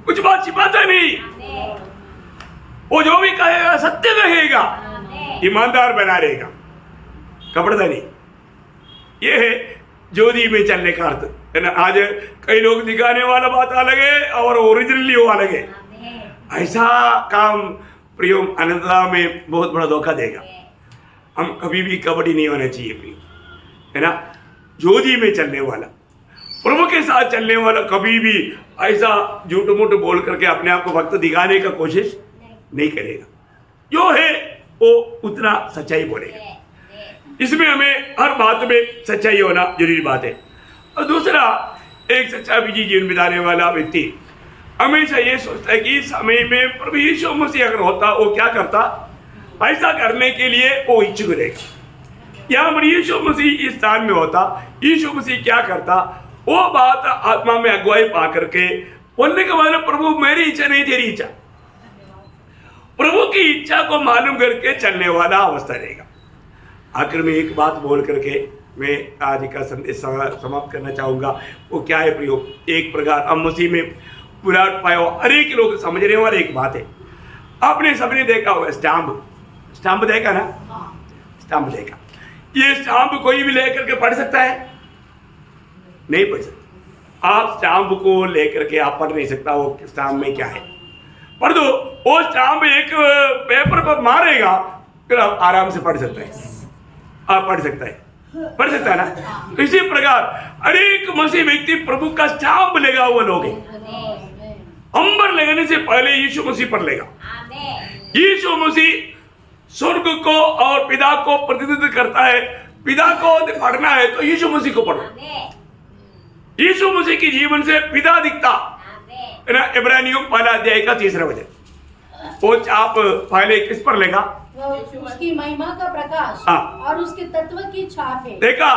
S1: कुछ बात छिपाता नहीं। वो जो भी कहेगा सत्य कहेगा, ईमानदार बना रहेगा, कपड़ता नहीं। ये है ज्योति में चलने का अर्थ, है ना। आज कई लोग दिखाने वाला बात अलग है और ओरिजिनली वो अलग है। ऐसा काम प्रियो अनंतता में बहुत बड़ा धोखा देगा। हम कभी भी कबड्डी नहीं होना चाहिए प्रियो, है ना। ज्योति में चलने वाला, प्रभु के साथ चलने वाला कभी भी ऐसा झूठ मूठ बोल करके अपने आप को भक्त दिखाने का कोशिश नहीं करेगा। जो है वो उतना सच्चाई बोलेगा। इसमें हमें हर बात में सच्चाई होना जरूरी बात है। और दूसरा, एक सच्चा विजयी जीवन बिताने वाला व्यक्ति हमेशा ये सोचता है कि इस समय में प्रभु यीशु मसीह अगर होता वो क्या करता, ऐसा करने के लिए वो इच्छुक रहेगा। यहाँ पर यीशु मसीह इस स्थान में होता, यीशु मसीह क्या करता, वो बात आत्मा में अगुवाई पा करके बोलने के बाद प्रभु मेरी इच्छा नहीं तेरी इच्छा, प्रभु की इच्छा को मालूम करके चलने वाला अवस्था रहेगा। आखिर में एक बात बोल करके मैं आज का संदेश समाप्त करना चाहूँगा। वो क्या है प्रियो, एक प्रकार हम मसीह में पूरा पाया हर एक लोग समझने वाले एक बात है। आपने सबने देखा होगा स्टाम्प देखा ना, स्टाम्प देखा। ये स्टाम्प कोई भी लेकर के पढ़ सकता है? नहीं पढ़ सकता। आप स्टाम्प को लेकर के आप पढ़ नहीं सकता वो स्टाम्प में क्या है, पढ़ दो। वो स्टाम्प एक पेपर पर मारेगा, फिर आप आराम से पढ़ सकते हैं। आप पढ़ सकता है ना। तो इसी प्रकार अनेक मसीह व्यक्ति प्रभु का स्टाम्प लेगा हुआ लोग हैं। अंबर लगने से पहले यीशु मसीह पर लेगा। यीशु मसीह स्वर्ग को और पिता को प्रतिनिधित्व करता है। पिता को पढ़ना है तो यीशु मसीह को पढ़ो। यीशु मसीह के जीवन से पिता दिखता है ना। इब्रानियों 1 अध्याय का 3 वचन, वो आप पहले किस पर लेगा?
S2: उसकी महिमा का प्रकाश और उसके तत्व की छाप है।
S1: देखा,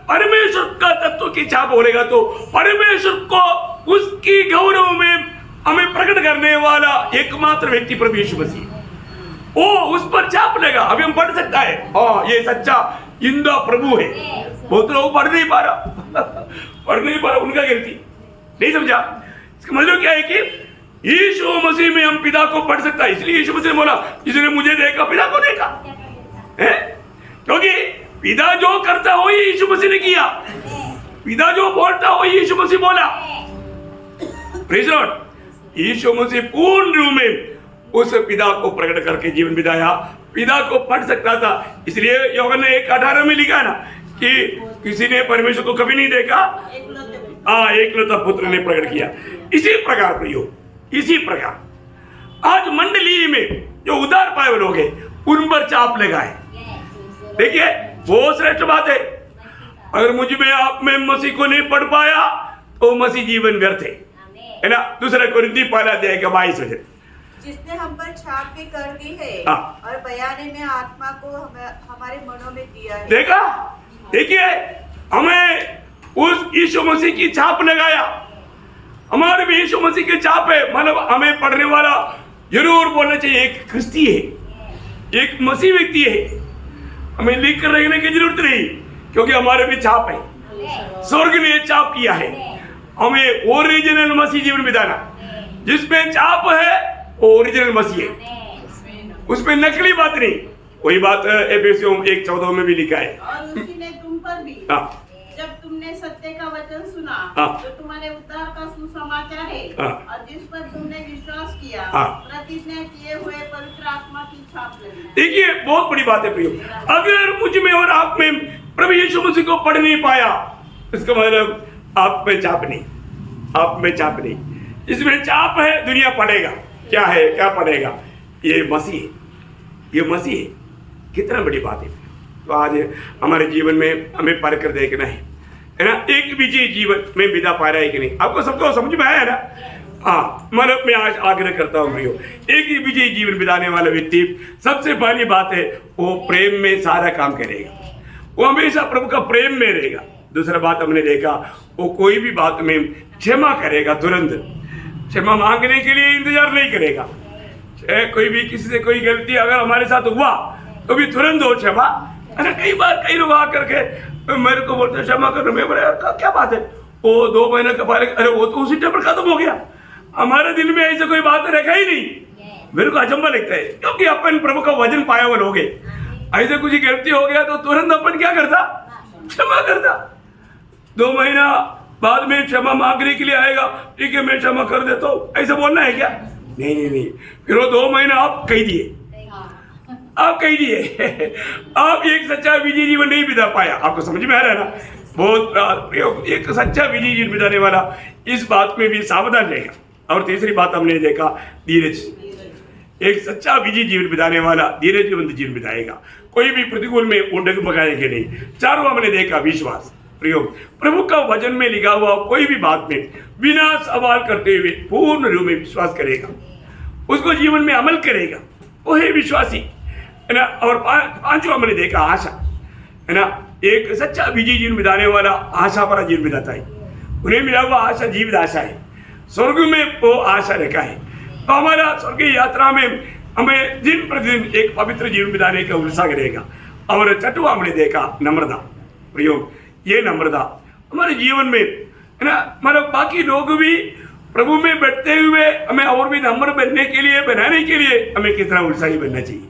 S1: परमेश्वर का तत्व की छाप बोलेगा तो परमेश्वर को उसकी गौरव में हमें प्रकट करने वाला एकमात्र व्यक्ति प्रभु यीशु मसीह, वो उस पर छाप लेगा। अभी हम पढ़ सकता है, हाँ ये सच्चा जिंदा प्रभु है। बहुत लोग पढ़ नहीं पा रहा, उनका गलती नहीं समझा। इसका मतलब क्या है कि यीशु मसीह में हम पिता को पढ़ सकता है। इसलिए यीशु मसीह ने बोला जिसने मुझे देखा पिता को देखा है, क्योंकि पिता जो करता हो यीशु मसीह ने किया, पिता जो बोलता हो यीशु मसीह बोला। Praise Lord. यीशु मसीह पूर्ण रूप में उस पिता को प्रकट करके जीवन बिताया, पिता को पढ़ सकता था। इसलिए यूहन्ना 1:18 में लिखा ना कि किसी ने परमेश्वर को कभी नहीं देखा, एकलौता पुत्र ने प्रकट किया। इसी प्रकार प्रियो, इसी प्रकार आज मंडली में जो उदार पाए लोग हैं उन पर चाप लगाए। देखिए वो श्रेष्ठ बात है। अगर मुझ में आप में मसीह को नहीं पढ़ पाया तो मसीह जीवन व्यर्थ है ना। दूसरा कोरिन्थी 1 अध्याय का 22 वचन,
S4: जिसने हम पर छाप भी कर दी है और बयाने में आत्मा को हमारे मनों में दिया है।
S1: देखा, देखिए हमें उस यीशु मसीह की छाप लगाया। हमारे भी यीशु मसीह की छाप है। मतलब हमें पढ़ने वाला जरूर बोलना चाहिए एक ख्रिस्ती है, एक मसीह व्यक्ति है। हमें लिख कर रखने की जरूरत नहीं, क्योंकि हमारे भी छाप है। स्वर्ग ने छाप किया है। हमें ओरिजिनल मसीह जीवन बिताना। जिसमें छाप है वो ओरिजिनल मसीह है, उसमें नकली बात नहीं। वही बात एफेसियों 1:14 में भी लिखा है।
S3: और उसी ने तुम पर भी जब तुमने सत्य का वचन सुना जो तुम्हारे उद्धार का सुसमाचार है और जिस पर तुमने विश्वास किया, प्रतिज्ञा किए हुए पवित्र आत्मा की छाप लगी।
S1: देखिए बहुत बड़ी बात है प्रियो। अगर मुझ में और आप में प्रभु यीशु मसीह को पढ़ नहीं पाया, इसका मतलब आप में छाप नहीं, आप में छाप नहीं। इसमें छाप है, दुनिया पढ़ेगा। क्या है, क्या पढ़ेगा? ये मसीह है, ये मसीह है। कितना बड़ी बात है। तो आज हमारे जीवन में हमें पढ़ कर देखना है ना। एक विजयी जीवन में बिता पा रहा है कि नहीं, आपको सबको समझ में आया ना? हाँ, मतलब मैं आज आग्रह करता हूँ प्रियो, एक विजयी जीवन बिताने वाला व्यक्ति सबसे पहली बात है वो प्रेम में सारा काम करेगा। वो हमेशा प्रभु का प्रेम में रहेगा। दूसरा बात हमने देखा, वो कोई भी बात में क्षमा करेगा। तुरंत क्षमा मांगने के लिए इंतजार नहीं करेगा। कोई भी किसी से कोई गलती अगर हमारे साथ हुआ तो भी तुरंत हो क्षमा। अरे कई बार कई लोग आकर के मेरे को बोलते क्षमा करो, मैं बोला क्या बात है, वो 2 महीने के पहले, अरे वो तो उसी टाइम पर खत्म हो गया। हमारे दिल में ऐसे कोई बात रखा ही नहीं। मेरे को अचंबा लगता है, क्योंकि अपन प्रभु का वचन पाया हुआ लोग ऐसे कुछ गलती हो गया तो तुरंत अपन क्या करता, क्षमा करता। 2 महीना बाद में क्षमा मांगने के लिए आएगा, ठीक है मैं क्षमा कर देता हूँ, ऐसा बोलना है क्या? नहीं। फिर वो 2 महीना आप कह दिए, आप कह दिए, आप एक सच्चा विजयी जीवन नहीं बिता पाया। आपको समझ में आ रहा है ना? बहुत एक सच्चा विजयी जीवन बिताने वाला इस बात में भी सावधान रहेगा। और तीसरी बात हमने देखा, धीरज। एक सच्चा विजयी जीवन बिताने वाला धीरजवंत जीवन बिताएगा। कोई भी प्रतिकूल में वो डगमगाएंगे नहीं। चारों हमने देखा विश्वास प्रयोग, प्रभु का वचन में लिखा हुआ कोई भी बात में बिना सवाल करते हुए पूर्ण रूप में विश्वास करेगा, उसको जीवन में अमल करेगा, वो है विश्वासी, है ना। और पांचों हमने देखा आशा, है ना। एक सच्चा विजय जीवन बिताने वाला आशा पर जीवन बिताता है, उन्हें मिला हुआ आशा जीवित आशा है, स्वर्ग में वो आशा रखा है। तो हमारा स्वर्गीय यात्रा में हमें दिन प्रतिदिन एक पवित्र जीवन बिताने का उत्साह रहेगा। और छठवां हमने देखा नम्रता प्रयोग, ये नम्रता हमारे जीवन में, है ना। मतलब बाकी लोग भी प्रभु में बैठते हुए हमें और भी नम्र बनने के लिए, बनाने के लिए हमें कितना उत्साही बनना चाहिए,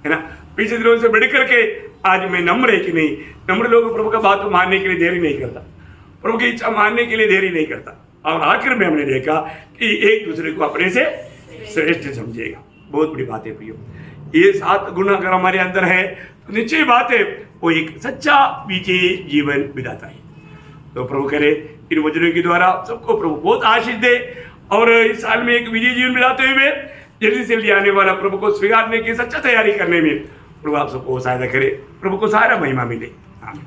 S1: है ना। पीछे दिनों से बढ़ करके आज मैं नम्र है कि नहीं, नम्र लोग प्रभु का बात मानने के लिए देरी नहीं करता, प्रभु की इच्छा मानने के लिए देरी नहीं करता। और आखिर में हमने देखा कि एक दूसरे को अपने से श्रेष्ठ समझेगा। बहुत बड़ी बात है प्रियो, ये 7 गुण अगर हमारे अंदर है तो निश्चय बात है वो एक सच्चा विजयी जीवन बिताता है। तो प्रभु करे इन वचनों के द्वारा सबको प्रभु बहुत आशीष दे और इस साल में एक विजयी जीवन बिताते हुए जल्दी से जल्दी आने वाला प्रभु को स्वीकारने की सच्चा तैयारी करने में प्रभु आप सबको सहायता करे। प्रभु को सारा महिमा मिले। आमीन।